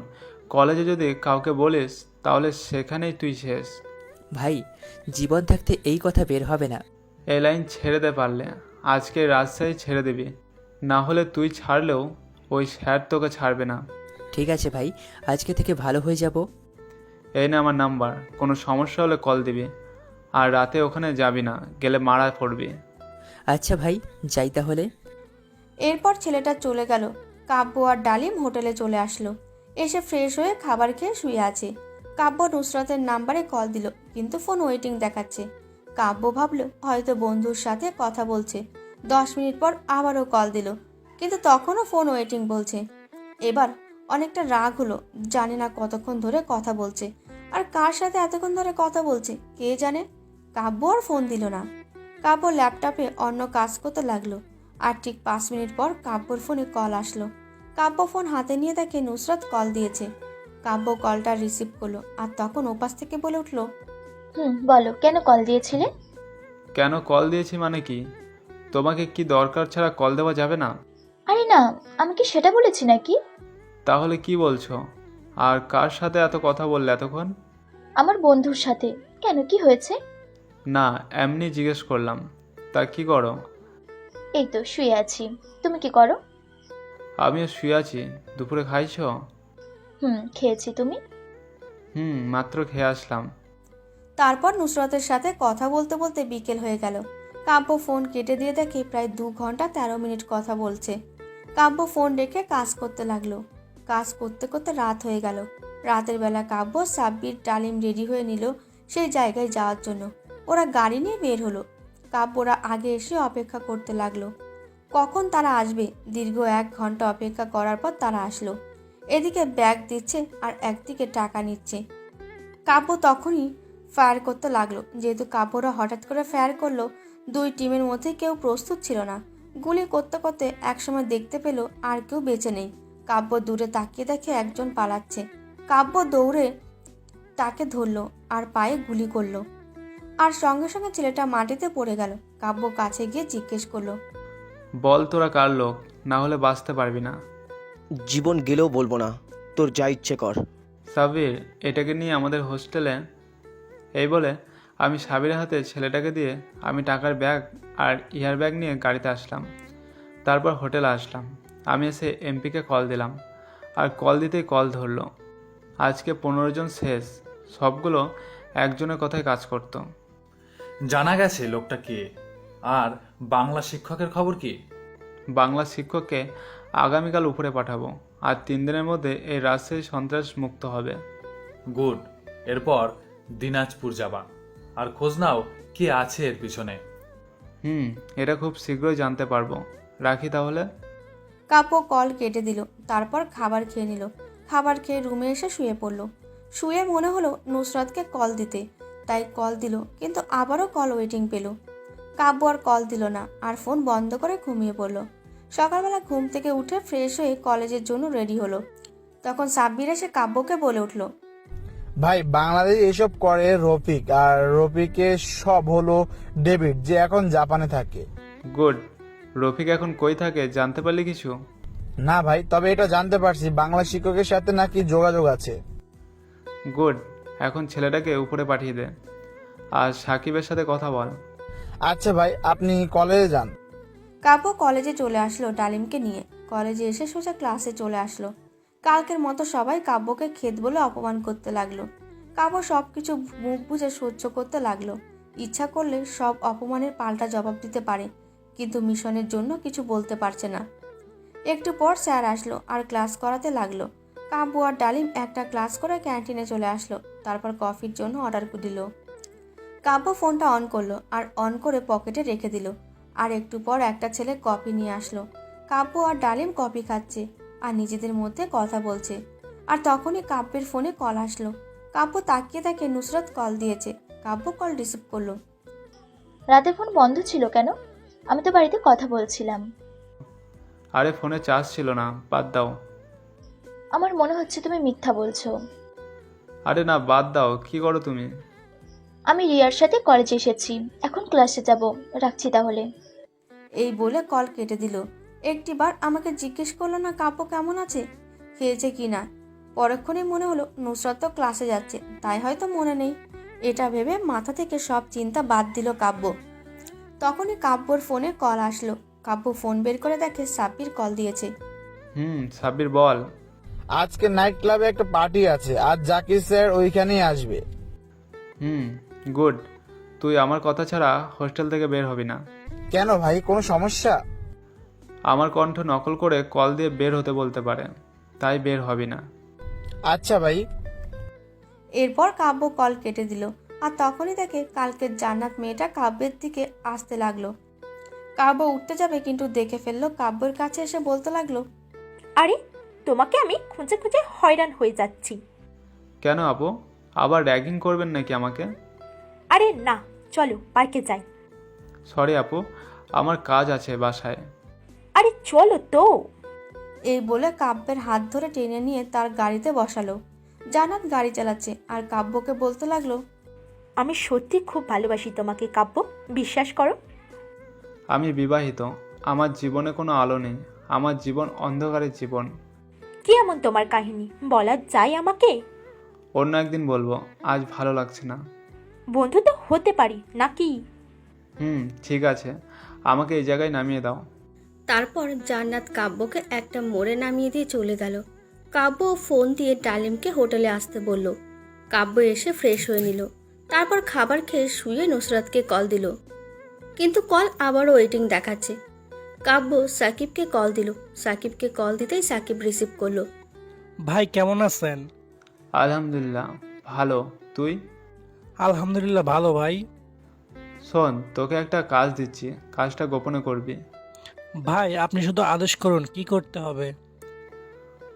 কলেজে যদি কাউকে বলিস তাহলে সেখানেই তুই শেষ।
ভাই, জীবন থাকতে এই কথা বের হবে না।
এই লাইন ছেড়ে দে পারলে, আজকে রাজশাহী ছেড়ে দিবি, না হলে তুই ছাড়লেও ওই স্যার তোকে ছাড়বে না।
ঠিক আছে ভাই, আজকে থেকে ভালো হয়ে যাব।
এই না আমার নাম্বার, কোনো সমস্যা হলে কল দিবি। আর রাতে ওখানে যাবি না, গেলে মারা পড়বি।
আচ্ছা ভাই, যাই তাহলে।
এরপর ছেলেটা চলে গেল। কাব্য আর ডালিম হোটেলে চলে আসলো। এসে ফ্রেশ হয়ে খাবার খেয়ে শুয়ে আছে। কাব্য নুসরাতের নাম্বারে কল দিল, কিন্তু ফোন ওয়েটিং দেখাচ্ছে। কাব্য ভাবলো হয়তো বন্ধুর সাথে কথা বলছে। 10 মিনিট পর আবারও কল দিল, কিন্তু তখনও ফোন ওয়েটিং বলছে। এবার অনেকটা রাগ হলো, জানে না কতক্ষণ ধরে কথা বলছে আর কার সাথে এতক্ষণ ধরে কথা বলছে কে জানে। কাব্য আর ফোন দিল না। কাব্য ল্যাপটপে অন্য কাজ করতে লাগলো। আর ঠিক 5 মিনিট পর কাব্যর ফোনে কল আসলো। কাব্য ফোন হাতে নিয়ে দেখে নুসরাত কল দিয়েছে। কাব্য কলটা রিসিভ করলো, আর তখন ওপাশ থেকে বলে উঠলো,
বলো, কেন কল দিয়েছিলে?
কেন কল দিয়েছি মানে কি? তোমাকে কি দরকার ছাড়া কল দেওয়া যাবে না?
আরে না, আমি কি সেটা বলেছি নাকি?
তাহলে কি বলছো? আর কার সাথে এত কথা বললে এতক্ষণ?
আমার বন্ধুর সাথে। কেন, কি হয়েছে?
না, এমনি জিজ্ঞেস করলাম। তা কি করো?
এই তো শুয়ে আছি। তুমি কি করো?
আমিও শুয়ে আছি। দুপুরে খাইছো?
খেয়েছি। তুমি?
মাত্র খেয়ে আসলাম।
তারপর নুসরাতের সাথে কথা বলতে বলতে বিকেল হয়ে গেল। কাব্য ফোন কেটে দিয়ে দেখে প্রায় 2 ঘন্টা 13 মিনিট কথা বলছে। কাব্য ফোন রেখে কাজ করতে লাগলো। কাজ করতে করতে রাত হয়ে গেল। রাতের বেলা কাব্য, সাব্বির, ডালিম রেডি হয়ে নিল সেই জায়গায় যাওয়ার জন্য। ওরা গাড়ি নিয়ে বের হলো। কাব্যরা আগে এসে অপেক্ষা করতে লাগলো কখন তারা আসবে। দীর্ঘ 1 ঘন্টা অপেক্ষা করার পর তারা আসলো। এদিকে ব্যাগ দিচ্ছে আর একদিকে টাকা নিচ্ছে। কাব্য তখনই ফায়ার করতে লাগলো। যেহেতু কাব্যরা হঠাৎ করে ফায়ার করলো, 2 টিমের মধ্যে কেউ প্রস্তুত ছিল না। গুলি করতে করতে একসময় দেখতে পেল আর কেউ বেঁচে নেই। কাব্য দূরে তাকিয়ে দেখে একজন পালাচ্ছে। কাব্য দৌড়ে তাকে ধরলো আর পায়ে গুলি করলো, আর সঙ্গে সঙ্গে ছেলেটা মাটিতে পড়ে গেল। কাব্য কাছে গিয়ে জিজ্ঞেস করলো,
বল তোরা কার লোক, না হলে বাঁচতে পারবি না।
জীবন গেলেও বলবো না, তোর যা ইচ্ছে কর।
সাবির, এটাকে নিয়ে আমাদের হোস্টেলে। এই বলে আমি সাবিরের হাতে ছেলেটাকে দিয়ে আমি টাকার ব্যাগ আর ইয়ার ব্যাগ নিয়ে গাড়িতে আসলাম। তারপর হোটেলে আসলাম। আমি এসে এমপিকে কল দিলাম, আর কল দিতেই কল ধরলো। আজকে 15 জন শেষ, সবগুলো একজনের কথায় কাজ করতো।
জানা গেছে লোকটা কে? আর বাংলা শিক্ষকের খবর কি?
বাংলা শিক্ষককে আগামীকাল উপরে পাঠাবো, আর 3 দিনের মধ্যে এই রাজশাহী সন্ত্রাস মুক্ত হবে।
গুড। এরপর দিনাজপুর যাবা, আর খোঁজ নাও কে আছে এর পিছনে।
এটা খুব শীঘ্রই জানতে পারবো। রাখি তাহলে।
কাব্য কল কেটে দিল। তারপর খাবার খেয়ে নিল। খাবার খেয়ে রুমে এসে শুয়ে পড়ল। শুয়ে মনে হলো নুসরাতকে কল দিতে, তাই কল দিল, কিন্তু আবারও কল ওয়েটিং পেল। কাব্য আর কল দিল না, আর ফোন বন্ধ করে ঘুমিয়ে পড়ল। সকালবেলা ঘুম থেকে উঠে ফ্রেশ হয়ে কলেজের জন্য রেডি হলো। তখন সাব্বির এসে কাব্যকে বলে উঠল,
ভাই, বাংলাদেশ এসব করে রফিক, আর রফিকের সব হলো ডেভিড, যে এখন জাপানে থাকে।
গুড। রফিক এখন কই থাকে জানতে পারলি কিছু?
না ভাই, তবে এটা জানতে পারছি বাংলা শিক্ষকের সাথে নাকি যোগাযোগ আছে।
গুড। এখন ছেলেটাকে উপরে পাঠিয়ে দে, আর সাকিবের সাথে কথা বল।
আচ্ছা ভাই, আপনি কলেজে যান।
কাব্য কলেজে চলে আসলো ডালিমকে নিয়ে। কলেজে এসে সোজা ক্লাসে চলে আসলো। কালকের মতো সবাই কাব্যকে খেদ বলে অপমান করতে লাগলো। কাব্য সবকিছু মুখ বুজে সহ্য করতে লাগলো। ইচ্ছা করলে সব অপমানের পাল্টা জবাব দিতে পারে, কিন্তু মিশনের জন্য কিছু বলতে পারছে না। একটু পর স্যার আসলো আর ক্লাস করাতে লাগলো। কাব্য আর ডালিম একটা ক্লাস করে ক্যান্টিনে চলে আসলো। তারপর কফির জন্য অর্ডার দিল। কাব্য ফোনটা অন করলো আর অন করে পকেটে রেখে দিল। আর একটু পর একটা ছেলে কফি নিয়ে আসলো। কাব্য আর ডালিম কফি খাচ্ছে আর নিজেদের মধ্যে কথা বলছে। আর তখনই কাব্যের ফোনে কল আসলো। কাব্য তাকিয়ে দেখে নুসরাত কল দিয়েছে। কাব্য কল রিসিভ করলো।
রাতে ফোন বন্ধ ছিল কেন? আমি তো বাড়িতে কথা বলছিলাম।
আরে ফোনে চার্জ ছিল না, বাদ দাও।
আমার মনে হচ্ছে তুমি মিথ্যা বলছো।
আরে না, বাদ দাও। কি করো তুমি?
আমি রিয়ার সাথে কলেজে এসেছি, এখন ক্লাসে যাব। রাখছি তাহলে।
এই বলে কল কেটে দিল। একটিবার আমাকে জিজ্ঞেস করলো না কাব্য কেমন আছে, খেয়েছে কি না। পরক্ষণে মনে হলো নুসরাত তো ক্লাসে যাচ্ছে, তাই হয়তো মনে নেই। এটা ভেবে মাথা থেকে সব চিন্তা বাদ দিল কাব্য। তখনই কাব্যর ফোনে কল আসলো। কাব্য ফোন বের করে দেখে সাব্বির কল দিয়েছে।
সাব্বির বল।
আজকে নাইট ক্লাবে একটা পার্টি আছে, আজ জাকির স্যার ওইখানেই আসবে।
গুড। তুই আমার কথা ছাড়া হোস্টেল থেকে বের হবি না।
কেন ভাই, কোনো সমস্যা?
আমার কণ্ঠ নকল করে কল দিয়ে বের হতে বলতে পারে, তাই বের হবি না।
আচ্ছা ভাই।
এরপর কাব্য কল কেটে দিল। আর তখনই দেখে কালকের জান্নাত মেয়েটা কাব্যের দিকে আসতে লাগলো। কাব্য উঠতে যাবে, কিন্তু দেখে ফেললো। কাব্যের কাছে এসে বলতে লাগলো,
আরে তোমাকে আমি খুঁজে খুঁজে হয়রান হয়ে যাচ্ছি।
কেন আপু, আবার র্যাগিং করবেন নাকি আমাকে?
আরে না, চলো পার্কে যাই।
সরি আপু, আমার কাজ আছে বাসায়।
আরে চলো তো।
এই বলে কাব্যের হাত ধরে টেনে নিয়ে তার গাড়িতে বসালো। জান্নাত গাড়ি চালাচ্ছে আর কাব্যকে বলতে লাগলো,
আমি সত্যি খুব ভালোবাসি তোমাকে কাব্য, বিশ্বাস করো।
আমি বিবাহিত, আমার জীবনে কোনো আলো নেই, আমার জীবন অন্ধকারের জীবন।
কি এমন তোমার কাহিনী, বলা যায় আমাকে?
অন্য একদিন বলবো, আজ ভালো লাগছে না।
বন্ধু তো হতে পারি নাকি?
ঠিক আছে, আমাকে এই জায়গায় নামিয়ে দাও।
তারপর জান্নাত কাব্যকে একটা মোড়ে নামিয়ে দিয়ে চলে গেল। কাব্য ফোন দিয়ে ডালিমকে হোটেলে আসতে বলল। কাব্য এসে ফ্রেশ হয়ে নিল। তারপর খাবার খেয়ে শুয়ে নুসরাতকে কল দিল, কিন্তু কল আবারও ওয়েটিং দেখাচ্ছে। কাব্য সাকিবকে কল দিল। সাকিবকে কল দিতেই সাকিব রিসিভ করলো।
ভাই কেমন আছেন?
আলহামদুলিল্লাহ ভালো, তুই?
আলহামদুলিল্লাহ ভালো ভাই।
শোন, তোকে একটা কাজ দিচ্ছি, কাজটা গোপনে করবি।
ভাই আপনি শুধু আদেশ করুন, কি করতে হবে?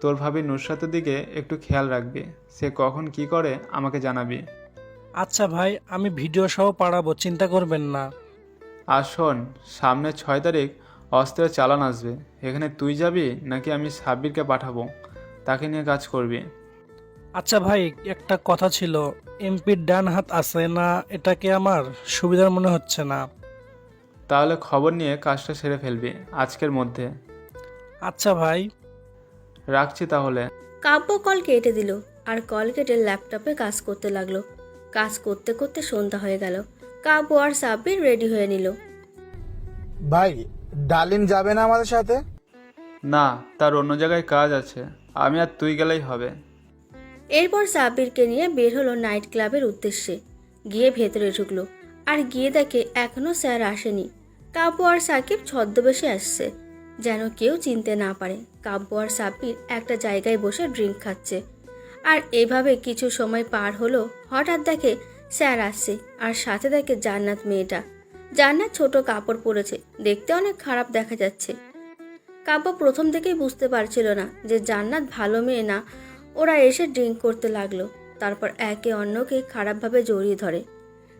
তোর ভাবি নুসরাতের দিকে একটু খেয়াল রাখবি, সে কখন কি করে আমাকে জানাবি।
আচ্ছা ভাই, আমি ভিডিও সহ পাঠাবো, চিন্তা করবেন না।
আর শোন, সামনে 6 তারিখ অস্ত্রের চালান আসবে, এখানে তুই যাবি নাকি আমি সাব্বিরকে পাঠাবো, তাকে নিয়ে কাজ করবি।
আচ্ছা ভাই, একটা কথা ছিল, এমপির ডান হাত আছে না, এটাকে আমার সুবিধার মনে হচ্ছে না।
তাহলে খবর নিয়ে কাজটা সেরে ফেলবি আজকের মধ্যে।
আচ্ছা ভাই,
রাখছি তাহলে।
কাব্য কল কেটে দিল আর কল কেটে ল্যাপটপে কাজ করতে লাগলো। কাজ করতে করতে সন্ধ্যা হয়ে গেল। কাব্য আর সাব্বির রেডি হয়ে নিল।
ভাই, ডালিম যাবে না আমাদের সাথে?
না, তার অন্য জায়গায় কাজ আছে, আমি আর তুই গেলেই হবে।
এরপর সাব্বিরকে নিয়ে বের হলো নাইট ক্লাবের উদ্দেশ্যে। গিয়ে ভেতরে ঢুকলো আর গিয়ে দেখে এখনো স্যার আসেনি। কাব্য আর সাকিব ছদ্মবেশে আসছে, যেন কেউ চিনতে না পারে। কাব্য আর সাব্বির একটা জায়গায় বসে ড্রিঙ্ক খাচ্ছে। আর এভাবে কিছু সময় পার হলো। হঠাৎ দেখে স্যার আসছে আর সাথে দেখে জান্নাত মেয়েটা। জান্নাত ছোট কাপড় পরেছে, দেখতে অনেক খারাপ দেখা যাচ্ছে। কাব্য প্রথম থেকেই বুঝতে পারছিল না যে জান্নাত ভালো মেয়ে না। ওরা এসে ড্রিঙ্ক করতে লাগলো, তারপর একে অন্যকে খারাপভাবে জড়িয়ে ধরে,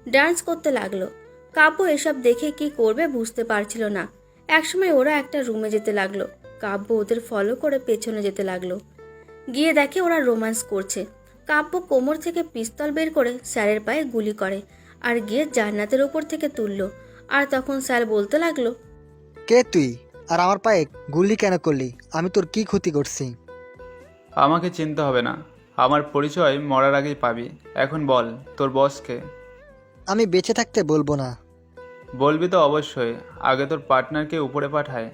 ডান্স করতে লাগলো। কাব্য এসব দেখে কি করবে বুঝতে পারছিল না। একসময় ওরা একটা রুমে যেতে লাগলো। কাব্য ওদের ফলো করে পেছনে যেতে লাগলো। গিয়ে দেখে ওরা রোম্যান্স করছে। কাব্য কোমর থেকে পিস্তল বের করে স্যারের পায়ে গুলি করে আর গিয়ে জান্নাতের ওপর থেকে তুললো। আর তখন স্যার বলতে লাগলো,
কে তুই, আর আমার পায়ে গুলি কেন করলি? আমি তোর কি ক্ষতি করছি?
আমাকে চিনতে হবে না, আমার পরিচয় মরার আগেই পাবি। এখন বল, তোর বসকে?
আমি বেঁচে থাকতে বলবো না।
বলবি তো অবশ্যই, আগে তোর পার্টনারকে উপরে পাঠায়।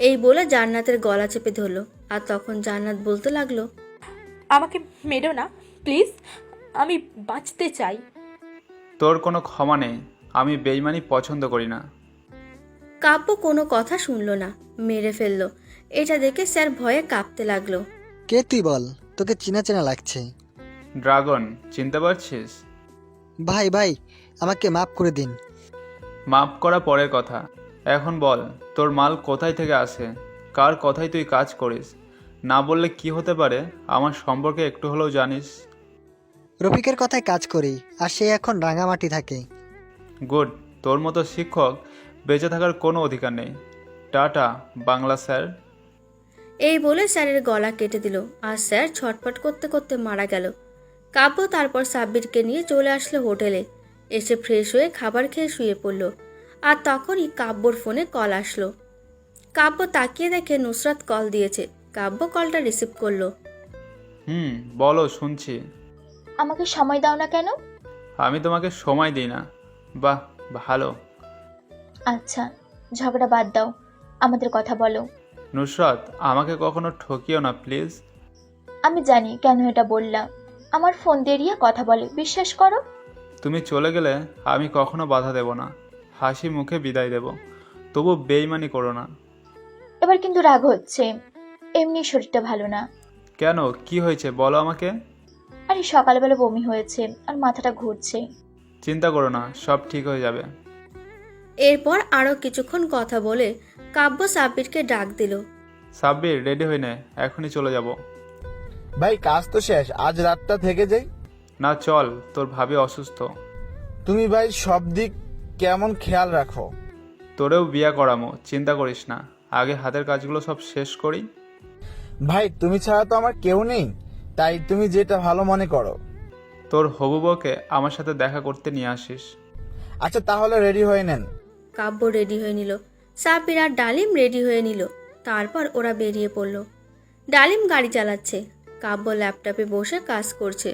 এই বলে জান্নাতের গলা চেপে ধরলো। আর তখন জান্নাত বলতে লাগলো,
আমাকে মেরো না প্লিজ, আমি বাঁচতে চাই।
তোর কোনো ক্ষমা নেই, আমি বেইমানি পছন্দ করি না।
কাব্য কোনো কথা শুনলো না, মেরে ফেললো। এটা দেখে স্যার ভয়ে কাঁপতে লাগলো।
কে তুই বল, তোকে চেনা চেনা লাগছে।
ড্রাগন, চিনতে পারছিস?
ভাই ভাই, আমাকে মাফ করে দিন।
মাফ করা পরের কথা, এখন বল তোর মাল কোথায় থেকে আসে, কার কথায় তুই কাজ করিস, না বললে কি হতে পারে আমার সম্পর্কে একটু হলেও জানিস।
রফিকের কথায় কাজ করি, আর সে এখন রাঙামাটি থাকে।
গুড, তোর মতো শিক্ষক বেঁচে থাকার কোনো অধিকার নেই। Tata Bangla sir.
এই বলে স্যারের গলা কেটে দিল আর স্যার ছটফট করতে করতে মারা গেল। কাব্য তারপর সাব্বিরকে নিয়ে চলে আসলো হোটেলে। এসে ফ্রেশ হয়ে খাবার খেয়ে শুয়ে পড়ল। আর তখনই কাব্যর ফোনে কল আসলো। কাব্য তাকিয়ে দেখে নুসরাত কল দিয়েছে। কাব্য কলটা রিসিভ করলো।
বলো, শুনছি।
আমাকে সময় দাও না কেন?
আমি তোমাকে সময় দিই না? বাহ, ভালো।
আচ্ছা, ঝগড়া বাদ দাও, আমাদের কথা বলো।
নুসরাত, আমাকে কখনো ঠকিও না প্লিজ।
আমি জানি কেন এটা বললাম। আমার ফোন দিয়ে রিয়া কথা বলে, বিশ্বাস করো।
তুমি চলে গেলে আমি কখনো বাধা দেব না, হাসি মুখে বিদায় দেব, তবু বেইমানি করো না।
এবার কিন্তু রাগ হচ্ছে, এমনি শরীরটা ভালো না।
কেন, কি হয়েছে বলো আমাকে।
আরে সকালবেলা বমি হয়েছে আর মাথাটা ঘুরছে।
চিন্তা করো না, সব ঠিক হয়ে যাবে।
এরপর আরও কিছুক্ষণ কথা বলে কাব্য সাব্বিরকে ডাক দিল।
সাব্বির, রেডি হয়ে নে, এখনই চলে যাব।
ভাই কাজ তো শেষ, আজ রাতটা থেকে যাই।
না, চল, তোর ভাবি অসুস্থ।
তুমি ভাই সব দিক কেমন খেয়াল রাখো।
তোরেও বিয়া করামো, চিন্তা করিস না, আগে হাতের কাজগুলো সব শেষ করি।
ভাই তুমি ছাড়া তো আমার কেউ নেই, তাই তুমি যেটা ভালো মনে করো।
তোর হবু বউকে আমার সাথে দেখা করতে নিয়ে আসিস।
আচ্ছা তাহলে রেডি হয়ে নেন।
কাব্য রেডি হয়ে নিল, সাব্বির আর ডালিম রেডি হয়ে নিল। তারপর ওরা বেরিয়ে পড়ল। ডালিম গাড়ি চালাচ্ছে, কাব্য ল্যাপটপে বসে কাজ করছে।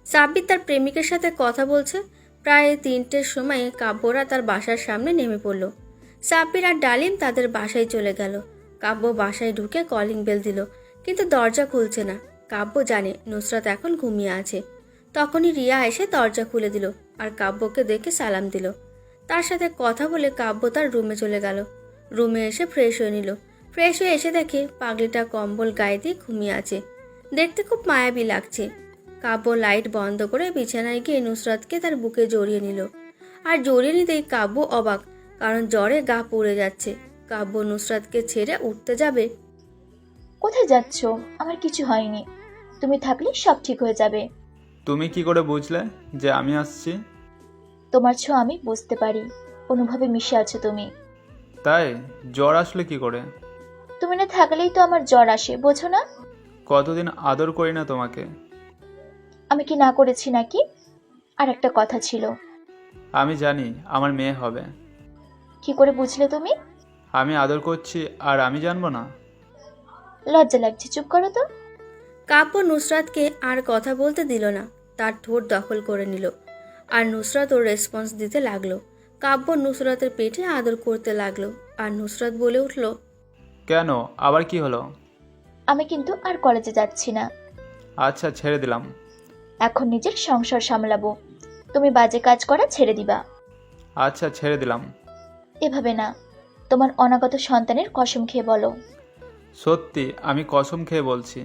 সাব্বির তার প্রেমিকের সাথে কথা বলছে। প্রায় 3টের সময় কাব্যরা তার বাসার সামনে নেমে পড়ল। সাব্বির আর ডালিম তাদের বাসায় চলে গেল। কাব্য বাসায় ঢুকে কলিং বেল দিল, কিন্তু দরজা খুলছে না। কাব্য জানে নুসরাত এখন ঘুমিয়ে আছে। তখনই রিয়া এসে দরজা খুলে দিল আর কাব্যকে দেখে সালাম দিল। তার সাথে কথা বলে কাব্য তার রুমে চলে গেল। রুমে এসে ফ্রেশ হয়ে নিল। ফ্রেশ হয়ে এসে দেখে পাগলিটা কম্বল গায়ে দিয়ে ঘুমিয়ে আছে। দেখতে খুব মায়াবী লাগছে। কাব্য লাইট বন্ধ করে বিছানায় গিয়ে নুসরাতকে তার বুকে জড়িয়ে নিল। আর জড়িয়ে নিতেই কাব্য অবাক, কারণ জ্বরে গা পুড়ে যাচ্ছে। কাব্য নুসরাতকে ছেড়ে উঠতে যাবে।
কোথায় যাচ্ছ? আমার কিছু হয়নি, তুমি থাকলে সব ঠিক হয়ে যাবে।
তুমি কি করে বুঝলে যে আমি আসছি?
তোমার ছোঁয়া আমি বুঝতে পারি, অনুভবে মিশে আছো তুমি।
তাই? জ্বর আসলে কি করে?
তুমি না থাকলেই তো আমার জ্বর আসে, বোঝো না?
কতদিন আদর করি না তোমাকে।
আমি কি না করেছি নাকি? আর একটা কথা ছিল।
আমি জানি আমার মেয়ে হবে।
কি করে বুঝলে তুমি?
আমি আদর করছি আর আমি জানবো না?
লজ্জা লাগছে, চুপ করো তো।
কাব্য নুসরাতকে আর কথা বলতে দিল না, তার ঠোঁট দখল করে নিল। আর নুসরাত ওর রেসপন্স দিতে লাগলো। কাব্য নুসরাতের পেটে আদর করতে লাগলো। আর নুসরাত বলে উঠল,
কেন, আবার কি হলো?
আমি কিন্তু আর কলেজে যাচ্ছি না।
আচ্ছা, ছেড়ে দিলাম।
এখন নিজের সংসার সামলাবো, তুমি বাজে কাজ করা ছেড়ে দিবা।
আচ্ছা, ছেড়ে দিলাম।
এভাবে না, তোমার অনাগত সন্তানের কসম খেয়ে বলো।
সত্যি, আমি কসম খেয়ে বলছি,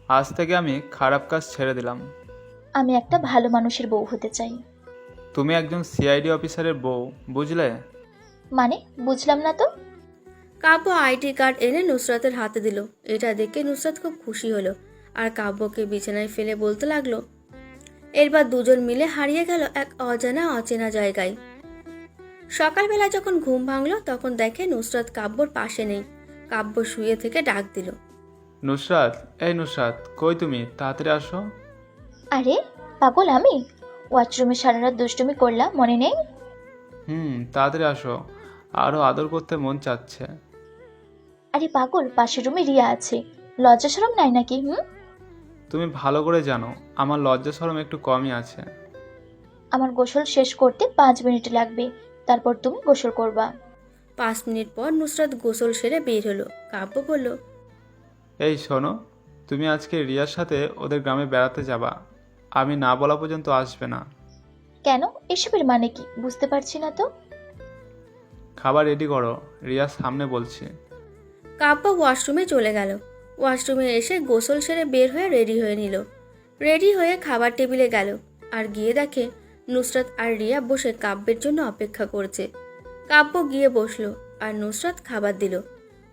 আজ থেকে আমি খারাপ কাজ ছেড়ে দিলাম।
আমি একটা ভালো মানুষের বউ হতে চাই।
তুমি একজন সিআইডি অফিসারের বউ, বুঝলে?
মানে বুঝলাম না তো।
কাব্য আইডি কার্ড এনে নুসরাতের হাতে দিল। এটা দেখে নুসরাত খুব খুশি হলো আর কাব্যকে বিছানায় ফেলে বলতে লাগলো। এরপর দুজন মিলে হারিয়ে গেল এক অজানা অচেনা জায়গায়। সকালবেলা যখন ঘুম ভাঙলো তখন দেখে নুসরাত কাব্যর পাশে নেই। কাব্য শুয়ে থেকে ডাক দিল,
নুসরাত, এই নুসরাত, কই তুমি? তাড়াতাড়ি আসো।
আরে পাগল আমি? ওয়াশরুমে সারা রাত দুষ্টুমি করলাম, মনে নেই?
তাড়াতাড়ি আসো, আরো আদর করতে মন চাচ্ছে।
আরে পাগল, পাশের রুমে রিয়া আছে, লজ্জা শরম নাই নাকি?
তুমি ভালো করে জানো আমার লজ্জা শরম একটু কমই আছে।
আমার গোসল শেষ করতে 5 মিনিট লাগবে, তারপর তুমি গোসল করবা।
5 মিনিট পর নুসরাত গোসল সেরে বের হলো। কাব্য বলল,
এই শোনো, তুমি আজকে রিয়ার সাথে ওদের গ্রামে বেড়াতে যাবা। আমি না বলা পর্যন্ত আসবে না।
কেন? এসবের মানে কি বুঝতে পারছি না তো।
খাবার রেডি করো, রিয়ার সামনে বলছি।
কাব্য ওয়াশরুমে চলে গেল। ওয়াশরুমে এসে গোসল সেরে বের হয়ে রেডি হয়ে নিল। রেডি হয়ে খাবার টেবিলে গেল আর গিয়ে দেখে নুসরাত আর রিয়া বসে কাব্যের জন্য অপেক্ষা করছে। কাব্য গিয়ে বসলো আর নুসরাত খাবার দিল।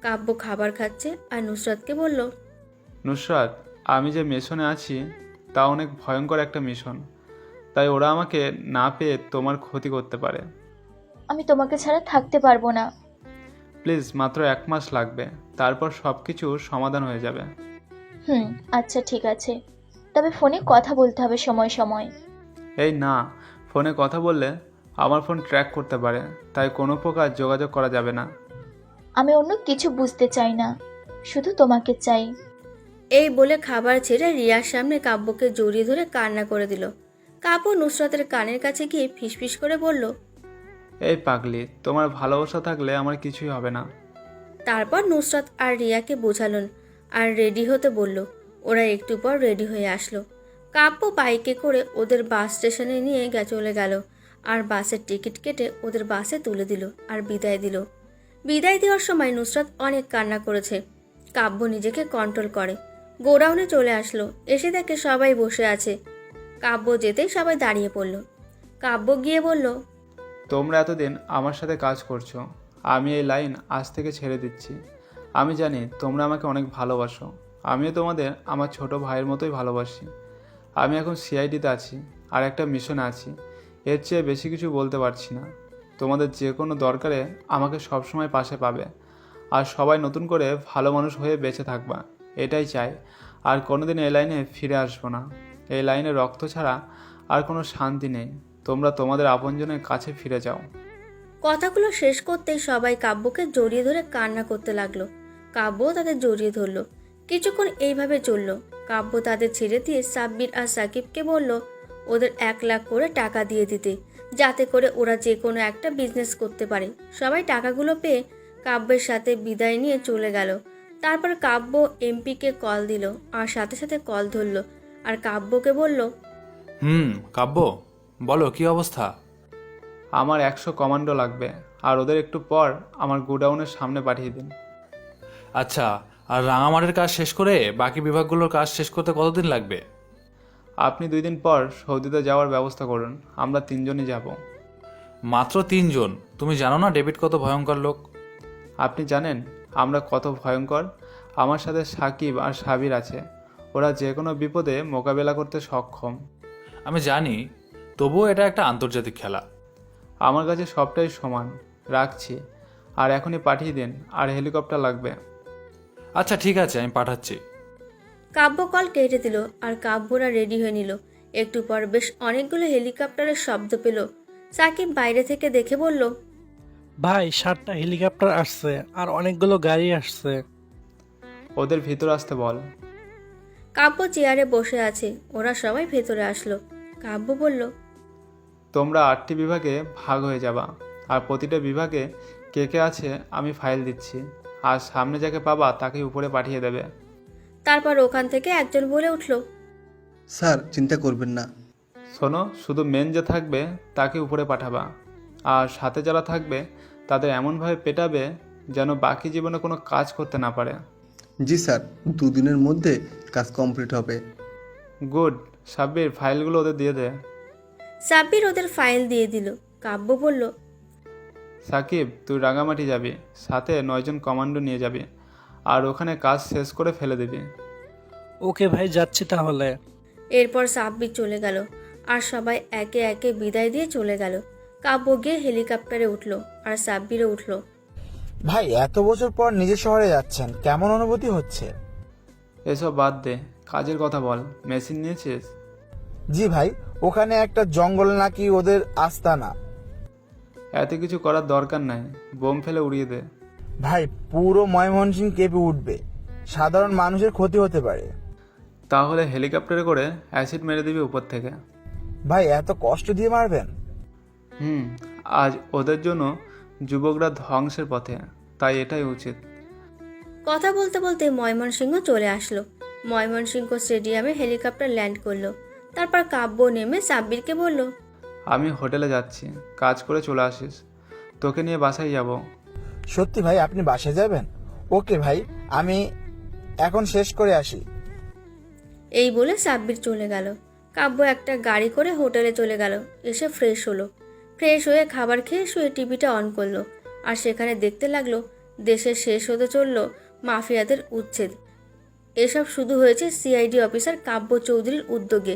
কাব্য খাবার খাচ্ছে আর নুসরাতকে বলল,
নুসরাত, আমি যে মিশনে আছি তা অনেক ভয়ঙ্কর একটা মিশন, তাই ওরা আমাকে না পেয়ে তোমার ক্ষতি করতে পারে।
আমি তোমাকে ছাড়া থাকতে পারবো না।
প্লিজ, মাত্র 1 মাস লাগবে, তারপর সব কিছু সমাধান হয়ে যাবে।
আচ্ছা ঠিক আছে, তবে ফোনে কথা বলতে হবে সময় সময়।
এই না, ফোনে কথা বললে আমার ফোন ট্র্যাক করতে পারে, তাই কোনো প্রকার যোগাযোগ করা যাবে না।
আমি অন্য কিছু বুঝতে চাই না, শুধু তোমাকে চাই।
এই বলে খাবার ছেড়ে রিয়ার সামনে কাব্যকে জড়িয়ে ধরে কান্না করে দিল। কাব্য নুসরাতের কানের কাছে গিয়ে ফিসফিস করে বলল,
এই পাগলি, তোমার ভালোবাসা থাকলে আমার কিছুই হবে না।
তারপর নুসরাত আর রিয়াকে বোঝালেন আর রেডি হতে বলল। ওরা একটু পর রেডি হয়ে আসলো। কাব্য বাইকে করে ওদের বাস স্টেশনে নিয়ে চলে গেল আর বাসের টিকিট কেটে ওদের বাসে তুলে দিল আর বিদায় দিল। বিদায় দেওয়ার সময় নুসরাত অনেক কান্না করেছে। কাব্য নিজেকে কন্ট্রোল করে গোডাউনে চলে আসলো। এসে দেখে সবাই বসে আছে। কাব্য যেতেই সবাই দাঁড়িয়ে পড়ল। কাব্য গিয়ে বলল,
তোমরা এতদিন আমার সাথে কাজ করছো, আমি এই লাইন আজ থেকে ছেড়ে দিচ্ছি। আমি জানি তোমরা আমাকে অনেক ভালোবাসো, আমিও তোমাদের আমার ছোট ভাইয়ের মতোই ভালোবাসি। আমি এখন সিআইডিতে আছি আর একটা মিশনে আছি, এর চেয়ে বেশি কিছু বলতে পারছি না। তোমাদের যে কোনো দরকারে আমাকে সবসময় পাশে পাবে, আর সবাই নতুন করে ভালো মানুষ হয়ে বেঁচে থাকবা, এটাই চাই। আর কোনোদিন এই লাইনে ফিরে আসবো না। এই লাইনে রক্ত ছাড়া আর কোনো শান্তি নেই। তোমরা তোমাদের আপনজনের কাছে ফিরে যাও।
কথাগুলো শেষ করতেই সবাই কাব্যকে জড়িয়ে ধরে কান্না করতে লাগলো। কাব্য তাদের জড়িয়ে ধরলো। কিছুক্ষণ এইভাবে চললো। কাব্য তাদের ছেড়ে দিয়ে সাব্বির আর সাকিবকে বলল ওদের 1 লাখ করে টাকা দিয়ে দিতে, যাতে করে ওরা যে কোনো একটা বিজনেস করতে পারে। সবাই টাকাগুলো পেয়ে কাব্যের সাথে বিদায় নিয়ে চলে গেল। তারপর কাব্য এমপিকে কল দিল আর সাথে সাথে কল ধরলো আর কাব্যকে বলল,
কাব্য, বলো কি অবস্থা?
আমার 100 কমান্ডো লাগবে, আর ওদের একটু পর আমার গোডাউনের সামনে পাঠিয়ে দিন।
আচ্ছা, আর রাঙামাটির কাজ শেষ করে বাকি বিভাগগুলোর কাজ শেষ করতে কতদিন লাগবে?
আপনি 2 দিন পর সৌদিতে যাওয়ার ব্যবস্থা করুন, আমরা 3 জনই যাব।
মাত্র 3 জন? তুমি জানো না ডেভিড কত ভয়ঙ্কর লোক?
আপনি জানেন আমরা কত ভয়ঙ্কর? আমার সাথে সাকিব আর সাবির আছে, ওরা যে কোনো বিপদে মোকাবেলা করতে সক্ষম।
আমি জানি, তবুও এটা একটা আন্তর্জাতিক খেলা।
আমার কাছে সবটাই সমান। রাখছি, আর এখনই পাঠিয়ে দিন, আর হেলিকপ্টার লাগবে।
আচ্ছা ঠিক আছে, আমি পাঠাচ্ছি।
কাব্য কল কেটে দিল আর কাব্যরা রেডি হয়ে নিল। একটু পর বেশ অনেকগুলো হেলিকপ্টারের শব্দ পেল। সাকিব বাইরে থেকে দেখে বলল,
ভাই 7টা হেলিকপ্টার আসছে আর অনেকগুলো গাড়ি আসছে।
ওদের ভিতর আসতে বল।
কাব্য চেয়ারে বসে আছে। ওরা সবাই ভেতরে আসলো। কাব্য বলল,
তোমরা 8টি বিভাগে ভাগ হয়ে যাবা, আর প্রতিটা বিভাগে কে কে আছে আমি ফাইল দিচ্ছি, আর সামনে যাকে পাবা তাকে উপরে পাঠিয়ে দেবে।
তারপর ওখান থেকে একজন বলে উঠল,
স্যার চিন্তা করবেন না।
শোনো, শুধু মেন যে থাকবে তাকে উপরে পাঠাবা, আর সাথে যারা থাকবে তাদের এমনভাবে পেটাবে যেন বাকি জীবনে কোনো কাজ করতে না পারে।
জি স্যার, 2 দিনের মধ্যে কাজ কমপ্লিট হবে।
গুড। সাব্বির, ফাইলগুলো ওদের দিয়ে দে।
সাব্বির ওদের ফাইল দিয়ে দিল। কাব্য বলল,
সাকিব, তুই রাঙামাটি যাবি, সাথে 9 জন কমান্ডো নিয়ে যাবি, আর ওখানে কাজ শেষ করে ফেলে দিবি।
ওকে ভাই, যাচ্ছি তাহলে।
এরপর সাব্বির চলে গেল আর সবাই একে একে বিদায় দিয়ে চলে গেল। কাব্য গিয়ে হেলিকপ্টারে উঠল আর সাব্বিরও উঠল।
ভাই এত বছর পর নিজের শহরে যাচ্ছেন, কেমন অনুভূতি হচ্ছে?
এসব বাদ দে, কাজের কথা বল। মেশিন নিয়েছিস?
জি ভাই, ওখানে একটা জঙ্গল নাকি ওদের আস্তানা।
এত কিছু করার দরকার নাই, বোম ফেলে উড়িয়ে দে।
ভাই পুরো ময়মনসিংহ কেঁপে উঠবে, সাধারণ মানুষের ক্ষতি হতে পারে।
তাহলে হেলিকপ্টারে করে অ্যাসিড মেরে দিবি উপর থেকে।
ভাই এত কষ্ট দিয়ে মারবেন?
আজ ওদের জন্য যুবকরা ধ্বংসের পথে, তাই এটাই উচিত।
কথা বলতে বলতে ময়মনসিংহ চলে আসলো। ময়মনসিংহ স্টেডিয়ামে হেলিকপ্টার ল্যান্ড করলো। তারপর কাব্য নেমে সাব্বিরকে বলল,
আমি হোটেলে যাচ্ছি, কাজ করে চলে আসিস, তোকে নিয়ে বাসায় যাব।
সত্যি ভাই, আপনি বাসায় যাবেন? ওকে ভাই, আমি এখন শেষ করে আসি।
এই বলে সাব্বির চলে গেল। কাব্য একটা গাড়ি করে হোটেলে চলে গেল। এসে ফ্রেশ হলো। ফ্রেশ হয়ে খাবার খেয়ে শুয়ে টিভিটা অন করলো আর সেখানে দেখতে লাগলো দেশে শেষ হতে চলল মাফিয়াদের উচ্ছেদ। এসব শুধু হয়েছে সিআইডি অফিসার কাব্য চৌধুরীর উদ্যোগে।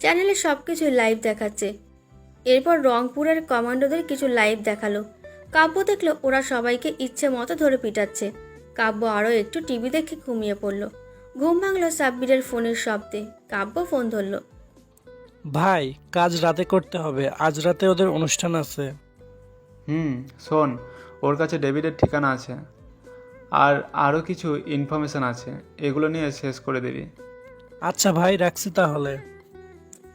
চ্যানেলে সব কিছুই লাইভ দেখাচ্ছে। এরপর রংপুরের কমান্ডোদের কিছু লাইভ দেখালো। কাব্য দেখলো ওরা সবাইকে ইচ্ছে মতো ধরে পিটাচ্ছে। কাব্য আরও একটু টিভি দেখে ঘুমিয়ে পড়ল। ঘুম ভাঙলো সাব্বিরের ফোনের শব্দে। কাব্য ফোন ধরল।
ভাই, কাজ রাতে করতে হবে, আজ রাতে ওদের অনুষ্ঠান আছে।
শোন, ওর কাছে ডেভিডের ঠিকানা আছে আর আরও কিছু ইনফরমেশন আছে, এগুলো নিয়ে শেষ করে দিবি।
আচ্ছা ভাই, রাখছি তাহলে।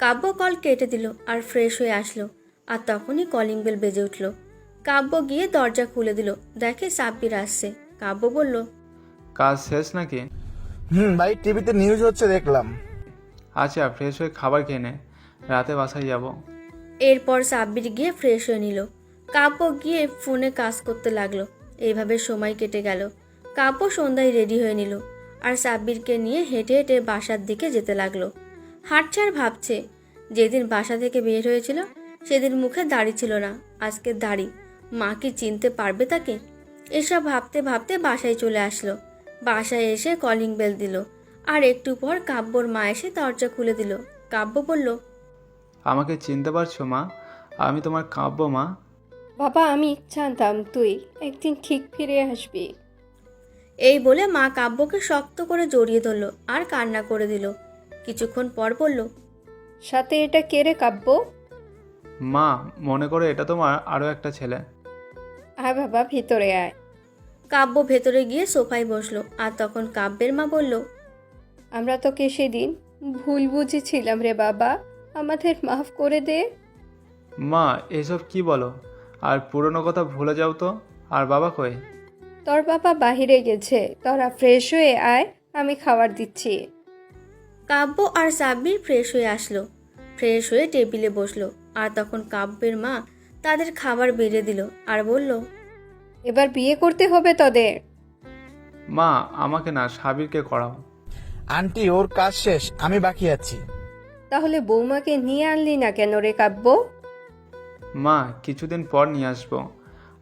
কাব্য কল কেটে দিল আর ফ্রেশ হয়ে আসলো। আর তখনই কলিং বেল বেজে উঠল। কাব্য গিয়ে দরজা খুলে দিল। দেখে সাব্বির আসছে। কাব্য বলল,
কাজ শেষ নাকি?
ভাই, টিভিতে নিউজ হচ্ছে দেখলাম।
আচ্ছা, ফ্রেশ হয়ে খাবার খেয়ে নে, রাতে বাসায় যাব।
এরপর সাব্বির গিয়ে ফ্রেশ হয়ে নিল। কাব্য গিয়ে ফোনে কাজ করতে লাগলো। এইভাবে সময় কেটে গেল। কাব্য সন্ধ্যায় রেডি হয়ে নিল আর সাব্বিরকে নিয়ে হেঁটে হেঁটে বাসার দিকে যেতে লাগলো। হাঁটছে আর ভাবছে, যেদিন বাসা থেকে বের হয়েছিল সেদিন মুখে দাড়ি ছিল না, আজকে দাড়ি। মা কি চিনতে পারবে তাকে? এসব ভাবতে ভাবতে বাসায় চলে আসলো। বাসায় এসে কলিং বেল দিল। আর একটু পর কাব্যর মা এসে দরজা খুলে দিল। কাব্য বলল,
আমাকে চিনতে পারছো মা? আমি তোমার কাব্য মা।
বাবা, আমি জানতাম তুই একদিন ঠিক ফিরে আসবি।
এই বলে মা কাব্যকে শক্ত করে জড়িয়ে ধরল আর কান্না করে দিল। কিছুক্ষণ পর বলল,
সাথে এটা কে রে কাব্য?
মা, মনে করো এটা তোমার আরও একটা ছেলে।
আয় বাবা, ভিতরে আয়।
কাব্য ভেতরে গিয়ে সোফায় বসলো। আর তখন কাব্যের মা বলল,
আমরা তোকে সেদিন ভুল বুঝেছিলাম রে বাবা, আমাদের মাফ করে দে।
মা, এসব কি বলো? আর পুরনো কথা ভুলে যাও তো। আর বাবা কই?
তোর বাবা বাহিরে গেছে, তোরা ফ্রেশ হয়ে আয়, আমি খাবার দিচ্ছি।
কাব্য আর সাব্বির ফ্রেশ হয়ে আসলো। ফ্রেশ হয়ে টেবিলে বসলো। আর তখন কাব্যের মা তাদের খাবার বেড়ে দিল আর বলল,
এবার বিয়ে করতে হবে তোদের।
মা, আমাকে না, সাবিরকে করাও।
আন্টি, ওর কাজ শেষ, আমি বাকি আছি।
তাহলে বৌমাকে নিয়ে আনলি না কেন রে কাব্য?
মা, কিছুদিন পর নিয়ে আসবো।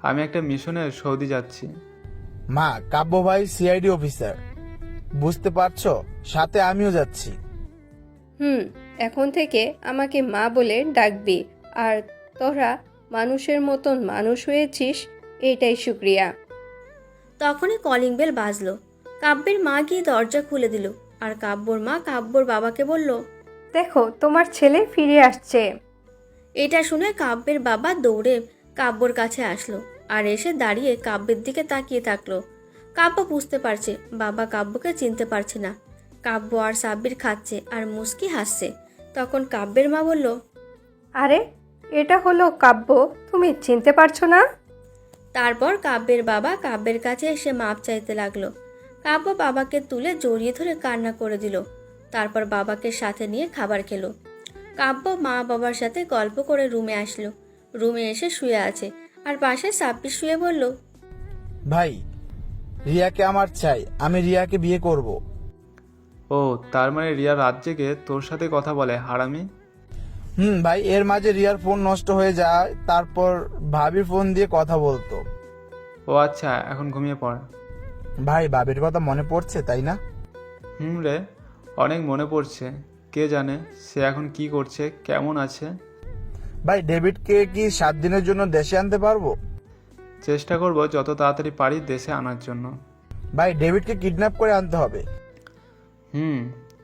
আমি একটা মিশনে সৌদি যাচ্ছি।
মা, কাব্য ভাই সিআইডি অফিসার, বুঝতে পারছো? সাথে আমিও যাচ্ছি।
এখন থেকে আমাকে মা বলে ডাকবি। আর তোরা মানুষের মতন মানুষ হয়েছিস, এটাই শুক্রিয়া।
তখনই কলিং বেল বাজলো। কাব্যের মা গিয়ে দরজা খুলে দিল। আর কাব্যর মা কাব্যর বাবাকে বলল,
দেখো, তোমার ছেলে ফিরে আসছে।
এটা শুনে কাব্যের বাবা দৌড়ে কাব্যর কাছে আসলো আর এসে দাঁড়িয়ে কাব্যের দিকে তাকিয়ে থাকলো। কাব্য বুঝতে পারছে বাবা কাব্যকে চিনতে পারছে না। কাব্য আর সাব্বির খাচ্ছে আর মুস্কি হাসছে। তখন কাব্যের মা বলল,
আরে, এটা হলো কাব্য, তুমি চিনতে পারছো না?
তারপর কাব্যের বাবা কাব্যের কাছে এসে মাপ চাইতে লাগলো। কাব্য বাবাকে তুলে জড়িয়ে ধরে কান্না করে দিল। তারপর বাবাকে সাথে নিয়ে খাবার খেলো। কাব্য মা বাবার সাথে গল্প করে রুমে আসলো। রুমে এসে শুয়ে আছে আর পাশে সাব্বির শুয়ে বলল,
ভাই, রিয়াকে আমার চাই, আমি রিয়াকে বিয়ে করব।
ও, তার মানে রিয়া রাত জেগে তোর সাথে কথা বলে, হারামি।
ভাই, এর মাঝে রিয়ার ফোন নষ্ট হয়ে যায়, তারপর ভাবির ফোন দিয়ে কথা বলতো।
ও আচ্ছা, এখন ঘুমিয়ে পড়।
ভাই, ভাবির কথা মনে পড়ছে তাই না?
রে, অনেক মনে পড়ছে। কে জানে সে এখন কি করছে, কেমন আছে।
ভাই, ডেভিডকে কি 7 দিনের জন্য দেশে আনতে পারবো?
চেষ্টা করব যত তাড়াতাড়ি পারি দেশে আনার জন্য।
ভাই, ডেভিডকে কিডন্যাপ করে আনতে হবে।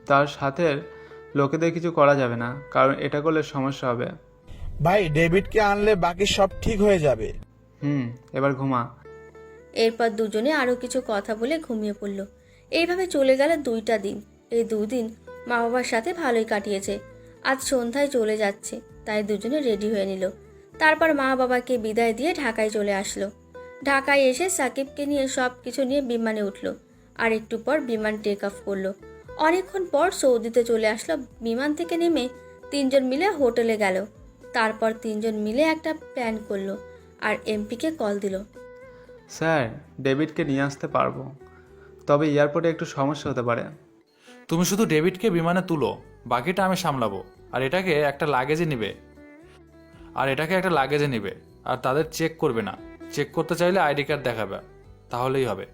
তার সাথে লোকেদের কিছু করা যাবে না, কারণ এটা করলে সমস্যা হবে।
ভাই, ডেভিডকে আনলে বাকি সব ঠিক হয়ে যাবে।
এবার ঘুমা।
এরপর দুজনে আরো কিছু কথা বলে ঘুমিয়ে পড়ল। এইভাবে চলে গেল 2টা দিন। এই 2 দিন মা বাবার সাথে ভালোই কাটিয়েছে। আজ সন্ধ্যায় চলে যাচ্ছে, তাই দুজনে রেডি হয়ে নিল। তারপর মা বাবাকে বিদায় দিয়ে ঢাকায় চলে আসলো। ঢাকায় এসে সাকিবকে নিয়ে সব কিছু নিয়ে বিমানে উঠলো। আর একটু পর বিমান টেক অফ করলো। অনেকক্ষণ পর সৌদিতে চলে আসলো। বিমান থেকে নেমে 3জন মিলে হোটেলে গেল। তারপর 3জন মিলে একটা প্ল্যান করলো আর এমপিকে কল দিল।
স্যার, ডেভিডকে নিয়ে আসতে পারবো, তবে এয়ারপোর্টে একটু সমস্যা হতে পারে।
তুমি শুধু ডেভিডকে বিমানে তুলো, বাকিটা আমি সামলাবো। আর এটাকে একটা লাগেজে নিবে। আর তাদের চেক করবে না, চেক করতে চাইলে আইডি কার্ড দেখাবে, তাহলেই হবে।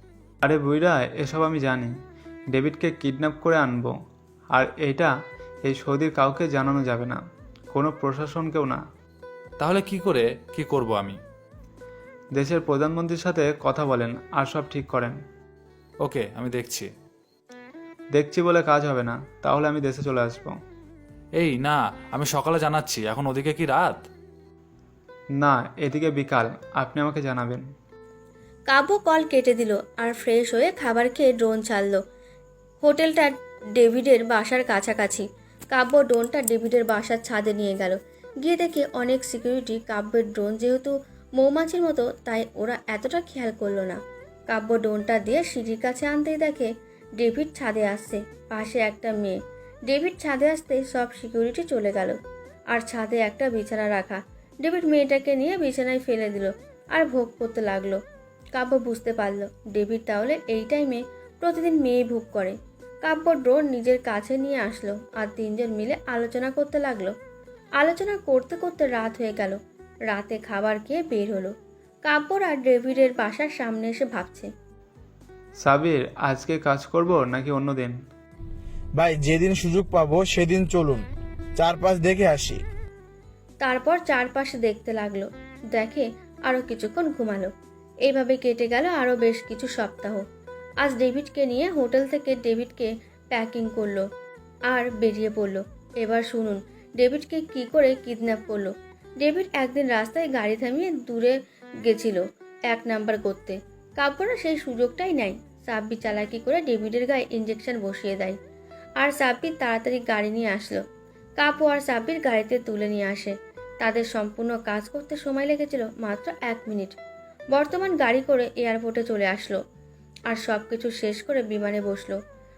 আরে বুইরা, এসব আমি জানি। ডেভিডকে কিডন্যাপ করে আনবো। আর এটা এই সৌদির কাউকে জানানো যাবে না, কোনো প্রশাসনকেও না।
তাহলে কি করব আমি?
দেশের প্রধানমন্ত্রীর সাথে কথা বলেন আর সব ঠিক করেন।
ওকে, আমি দেখছি।
দেখছি বলে কাজ হবে না, তাহলে আমি দেশে চলে আসবো।
এই না, আমি সকালে জানাচ্ছি। এখন ওদিকে কি রাত?
না, এদিকে বিকাল, আপনি আমাকে জানাবেন।
কাব্য কল কেটে দিল আর ফ্রেশ হয়ে খাবার খেয়ে ড্রোন ছাড়লো। হোটেলটা ডেভিডের বাসার কাছাকাছি। কাব্য ড্রোনটা ডেভিডের বাসার ছাদে নিয়ে গেল। গিয়ে দেখে অনেক সিকিউরিটি। কাব্যের ড্রোন যেহেতু মৌমাছির মতো, তাই ওরা এতটা খেয়াল করলো না। কাব্য ড্রোনটা দিয়ে সিঁড়ির কাছে আনতেই দেখে ডেভিড ছাদে আসছে, পাশে একটা মেয়ে। ডেভিড ছাদে আসতে সব সিকিউরিটি চলে গেল। আর ছাদে একটা বিছানা রাখা। ডেভিড মেয়েটাকে নিয়ে বিছানায় ফেলে দিল আর ভোগ করতে লাগলো। কাব্য বুঝতে পারল ডেভিড তাহলে এই টাইমে প্রতিদিন মেয়ে ভোগ করে। কাব্য ড্রোন নিজের কাছে নিয়ে আসলো আর তিনজন মিলে আলোচনা করতে লাগলো। আলোচনা করতে করতে রাত হয়ে গেল। রাতে খাবার খেয়ে বের হলো। কাব্যর আর ডেভিডের বাসার সামনে এসে ভাবছে,
সাবির, আজকে কাজ করব নাকি অন্য দিন?
ভাই যেদিন সুযোগ পাবো সেদিন চলুন, চারপাশ দেখে আসি।
তারপর চারপাশে দেখতে লাগলো। দেখে আরো কিছুক্ষণ ঘুমালো। এইভাবে কেটে গেল আরো বেশ কিছু সপ্তাহ। আজ ডেভিডকে নিয়ে হোটেল থেকে ডেভিডকে প্যাকিং করলো আর বেরিয়ে পড়লো। এবার শুনুন ডেভিডকে কি করে কিডন্যাপ করলো। ডেভিড একদিন রাস্তায় গাড়ি থামিয়ে দূরে গেছিল 1 নাম্বার করতে। কাব্যরা সেই সুযোগটাই নেয়। সাব্বি চালাকি করে ডেভিডের গায়ে ইঞ্জেকশন বসিয়ে দেয় আর সাব্বির তাড়াতাড়ি গাড়ি নিয়ে আসলো। কাব্য আর সাব্বির গাড়িতে তুলে নিয়ে আসে। তাদের সম্পূর্ণ কাজ করতে সময় লেগেছিল মাত্র 1 মিনিট। বর্তমান গাড়ি করে এয়ারপোর্টে চলে আসলো আর সব কিছু শেষ করে বিমানে বসলো।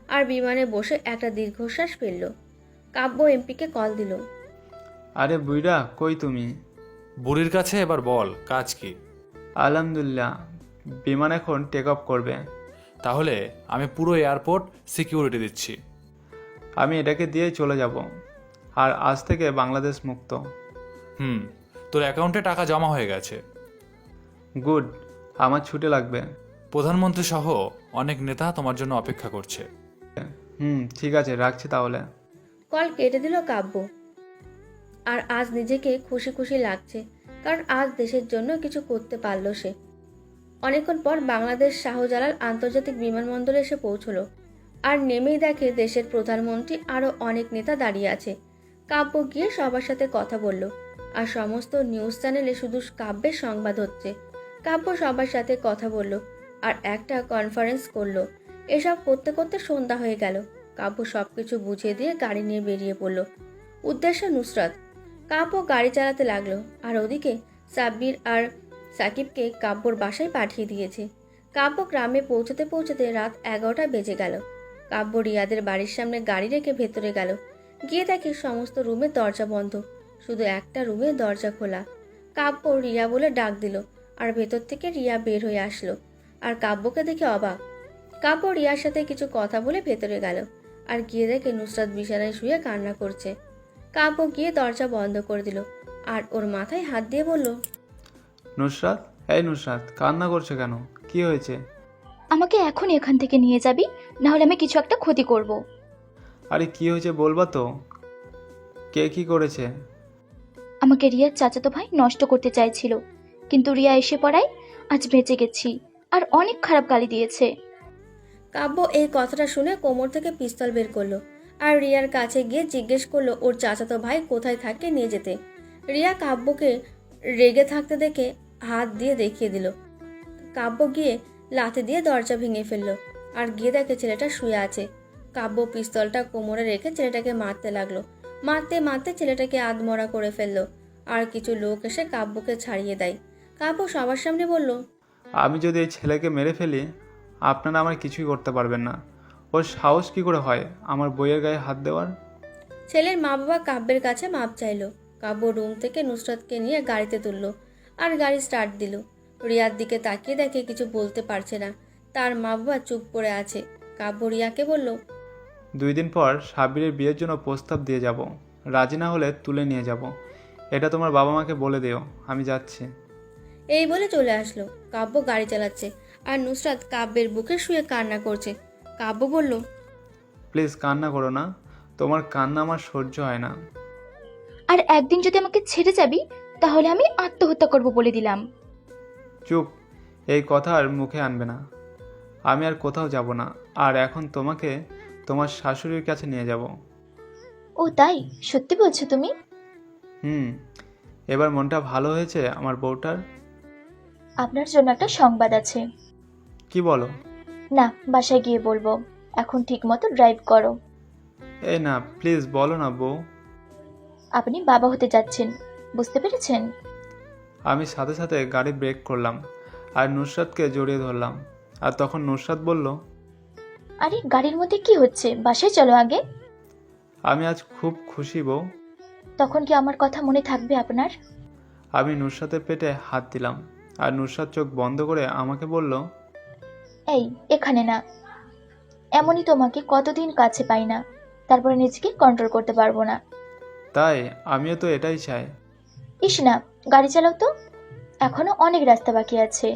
আর বিমানে বসে একটা দীর্ঘশ্বাস ফেললো। কাব্য এমপিকে কল দিল।
আরে বুইড়া, কই তুমি?
বুড়ির কাছে এবার বল, কাজ কি?
আলহামদুলিল্লাহ, বিমান এখন টেক অফ করবে।
তাহলে আমি পুরো এয়ারপোর্ট সিকিউরিটি দিচ্ছি।
আমি এটাকে দিয়ে চলে যাব, আর আজ থেকে বাংলাদেশ মুক্ত।
তোর অ্যাকাউন্টে টাকা জমা হয়ে গেছে।
গুড, আমার ছুটি লাগবে।
প্রধানমন্ত্রী সহ অনেক নেতা তোমার জন্য অপেক্ষা করছে।
ঠিক আছে, রাখছি তাহলে।
কল কেটে দিল কাব্য। আর আজ নিজেকে খুশি খুশি লাগছে, কারণ আজ দেশের জন্য কিছু করতে পারলো সে। অনেকক্ষণ পর বাংলাদেশ শাহজালাল আন্তর্জাতিক বিমানবন্দরে এসে পৌঁছলো। আর নেমেই দেখে দেশের প্রধানমন্ত্রী আরও অনেক নেতা দাঁড়িয়ে আছে। কাব্য গিয়ে সবার সাথে কথা বলল। আর সমস্ত নিউজ চ্যানেলে শুধু কাব্যের সংবাদ হচ্ছে। কাব্য সবার সাথে কথা বলল আর একটা কনফারেন্স করলো। এসব করতে করতে সন্ধ্যা হয়ে গেল। কাব্য সবকিছু বুঝিয়ে দিয়ে গাড়ি নিয়ে বেরিয়ে পড়ল। উদ্দেশ্য নুসরাত। কাব্য গাড়ি চালাতে লাগলো। আর ওদিকে সাব্বির আর সাকিবকে কাব্যর বাসায় পাঠিয়ে দিয়েছে। কাব্য গ্রামে পৌঁছতে পৌঁছতে রাত 11টা বেজে গেল। কাব্য রিয়াদের বাড়ির সামনে গাড়ি রেখে ভেতরে গেল। গিয়ে দেখে সমস্ত রুমের দরজা বন্ধ, শুধু একটা রুমে দরজা খোলা। কাব্য রিয়া বলে ডাক দিল আর ভেতর থেকে রিয়া বের হয়ে আসলো আর কাব্যকে দেখে অবাক। কাব্য রিয়ার সাথে কিছু কথা বলে ভেতরে গেল আর গিয়ে দেখে নুসরাত বিছানায় শুয়ে কান্না করছে। কাব্য গিয়ে দরজা বন্ধ করে দিল আর ওর মাথায় হাত দিয়ে বলল,
নুসরাত, এই নুসরাত, কান্না করছো কেন? কি হয়েছে?
আমাকে এখন এখান থেকে নিয়ে যাবি, না হলে আমি কিছু একটা ক্ষতি করব।
আরে কি হয়েছে বলবা তো? কে কি করেছে?
আমাকে রিয়ার চাচাতো ভাই নষ্ট করতে চাইছিল, কিন্তু রিয়া এসে পড়ায় আজ বেঁচে গেছি। আর অনেক খারাপ গালি দিয়েছে।
কাব্য এই কথাটা শুনে কোমর থেকে পিস্তল বের করলো আর রিয়ার কাছে গিয়ে জিজ্ঞেস করলো ওর চাচাতো ভাই কোথায় থাকে নিয়ে যেতে। রিয়া কাব্যকে রেগে থাকতে দেখে হাত দিয়ে দেখিয়ে দিল। কাব্য গিয়ে লাথি দিয়ে দরজা ভেঙে ফেললো আর গিয়ে দেখে ছেলেটা শুয়ে আছে। কাব্য পিস্তলটা কোমরে রেখে ছেলেটাকে মারতে লাগলো। মারতে মারতে ছেলেটাকে আধমরা করে ফেললো। আর কিছু লোক এসে কাব্যকে ছাড়িয়ে দেয়। কাব্য সবার সামনে বলল,
আমি যদি এই ছেলেকে মেরে ফেলি, আপনারা আমার কিছুই করতে পারবেন না। ওর সাহস কি করে হয় আমার বইয়ের গায়ে হাত দেওয়ার?
ছেলের মা বাবা কাব্যের কাছে মাপ চাইলো। কাব্য রুম থেকে নুসরাতকে নিয়ে গাড়িতে তুললো আর গাড়ি স্টার্ট দিল। রিয়ার দিকে তাকিয়ে দেখে কিছু বলতে পারছে না। তার মা বাবা চুপ করে আছে। কাব্য রিয়াকে বলল,
2 দিন পর সাব্বিরের বিয়ের জন্য প্রস্তাব দিয়ে যাব, রাজি না হলে তুলে নিয়ে যাব। এটা তোমার বাবা মাকে বলে দিও, আমি যাচ্ছি।
এই বলে চলে আসলো। কাব্য গাড়ি চালাচ্ছে আর নুসরাত কাব্যের বুকে শুয়ে কান্না করছে। কাব্য বলল,
প্লিজ কান্না করো না, তোমার কান্না আমার সহ্য হয় না।
আর একদিন যদি আমাকে ছেড়ে যাবি তাহলে আমি আত্মহত্যা করব বলে দিলাম।
চুপ, এই কথা আর মুখে আনবে না। আমি আর কোথাও যাব না, আর এখন তোমাকে তোমার শাশুড়ির কাছে নিয়ে যাব।
ও তাই? সত্যি বলছো তুমি?
এবার মনটা ভালো হয়েছে আমার বউটার।
আপনার জন্য একটা সংবাদ আছে।
কি বলো?
না, বাসায় গিয়ে বলবো। এখন ঠিক মতো ড্রাইভ করো।
এই না, প্লিজ বলো না বউ।
আপনি বাবা হতে যাচ্ছেন, বুঝতে পেরেছেন?
আমি সাথে সাথে গাড়ি ব্রেক করলাম আর নুসরাতকে জড়িয়ে ধরলাম। আর তখন নুসরাত বলল,
আরে গাড়ির মধ্যে কি হচ্ছে? বাসায় চলো আগে।
আমি আজ খুব খুশি বউ।
তখন কি আমার কথা মনে থাকবে আপনার?
আমি নুসরাতের পেটে হাত দিলাম আর নুসরাত চোখ বন্ধ করে আমাকে বলল,
এই এখানে না। এমনই তোমাকে কতদিন কাছে পাই না, তারপরে নিজেকে কন্ট্রোল করতে পারবো না।
তাই আমিও তো এটাই চাই।
ইস না, গাড়ি চালাও তো, এখনো অনেক রাস্তা বাকি আছে।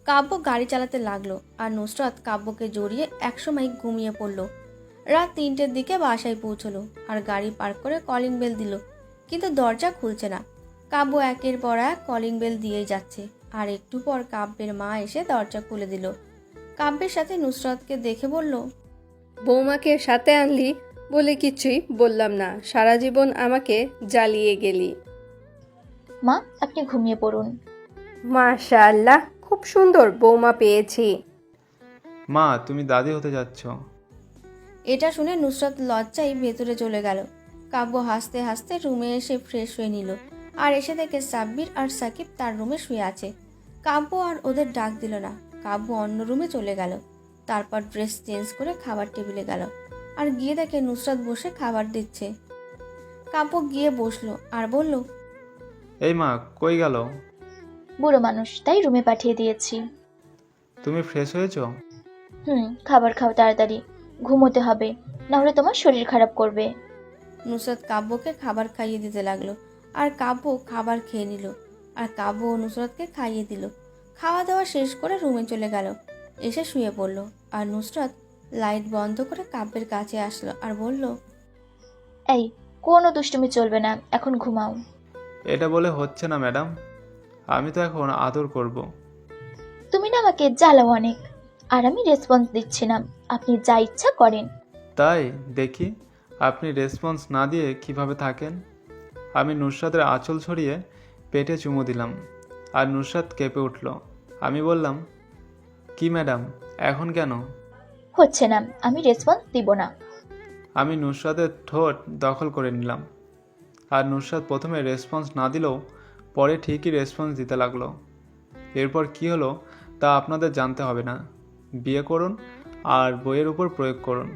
কাব্য গাড়ি চালাতে লাগলো আর নুসরাত কাব্যকে জড়িয়ে একসময় ঘুমিয়ে পড়ল। রাত 3টের দিকে বাসায় পৌঁছলো আর গাড়ি পার্ক করে কলিং বেল দিল, কিন্তু দরজা খুলছে না। কাব্য একের পর এক কলিং বেল দিয়েই যাচ্ছে, আর একটু পর কাব্যের মা এসে দরজা খুলে দিল। কাব্যের সাথে নুসরাতকে দেখে বলল,
বৌমাকে সাথে আনলি বলে কিছুই বললাম না, সারা জীবন আমাকে জ্বালিয়ে গেলি।
মা, আপনি ঘুমিয়ে পড়ুন।
মাশাআল্লাহ, খুব সুন্দর বৌমা পেয়েছি।
মা, তুমি দাদি হতে যাচ্ছ।
এটা শুনে নুসরাত লজ্জায় ভেতরে চলে গেল। কাব্য হাসতে হাসতে রুমে এসে ফ্রেশ হয়ে নিল আর এসে দেখে সাব্বির আর সাকিব তার রুমে শুয়ে আছে। কাব্য আর ওদের ডাক দিল না, কাব্য অন্য রুমে চলে গেল। তারপর ড্রেস চেঞ্জ করে খাবার টেবিলে গেল আর গিয়ে দেখে নুসরাত বসে খাবার দিচ্ছে। কাব্য গিয়ে বসলো আর বলল,
এই মা, কই গেল?
বুড়ো মানুষ, তাই রুমে পাঠিয়ে দিয়েছি।
তুমি ফ্রেশ হয়েছো?
খাবার খাও তাড়াতাড়ি, ঘুমোতে হবে, না হলে তোমার শরীর খারাপ করবে।
নুসরাত কাব্যকে খাবার খাইয়ে দিতে লাগলো আর কাব্য খাবার খেয়ে নিল আর কাব্য ও নুসরাতকে খাইয়ে দিল। খাওয়া দাওয়া শেষ করে রুমে চলে গেল, এসে শুয়ে পড়লো। আর নুসরাত লাইট বন্ধ করে কাব্যের কাছে আসলো আর বলল,
এই কোনো দুষ্টুমি চলবে না, এখন ঘুমাও।
এটা বলে হচ্ছে না ম্যাডাম, আমি তো এখন আদর করব।
তুমি না আমাকে জ্বালাও অনেক, আর আমি রেসপন্স দিচ্ছি না, আপনি যা ইচ্ছা করেন।
তাই দেখি আপনি রেসপন্স না দিয়ে কিভাবে থাকেন। আমি নুসরাতের আঁচল ছড়িয়ে পেটে চুমু দিলাম আর নুসরাত কেঁপে উঠল। আমি বললাম, কি ম্যাডাম, এখন কেন?
হচ্ছে না, আমি রেসপন্স দিব না।
আমি নুসরাতের ঠোঁট দখল করে নিলাম আর নুসরাত প্রথমে রেসপন্স না দিলেও পরে ঠিকই রেসপন্স দিতে লাগলো। এরপর কি হলো তা আপনাদের জানতে হবে না। বিয়ে করুন আর বইয়ের উপর প্রয়োগ করুন।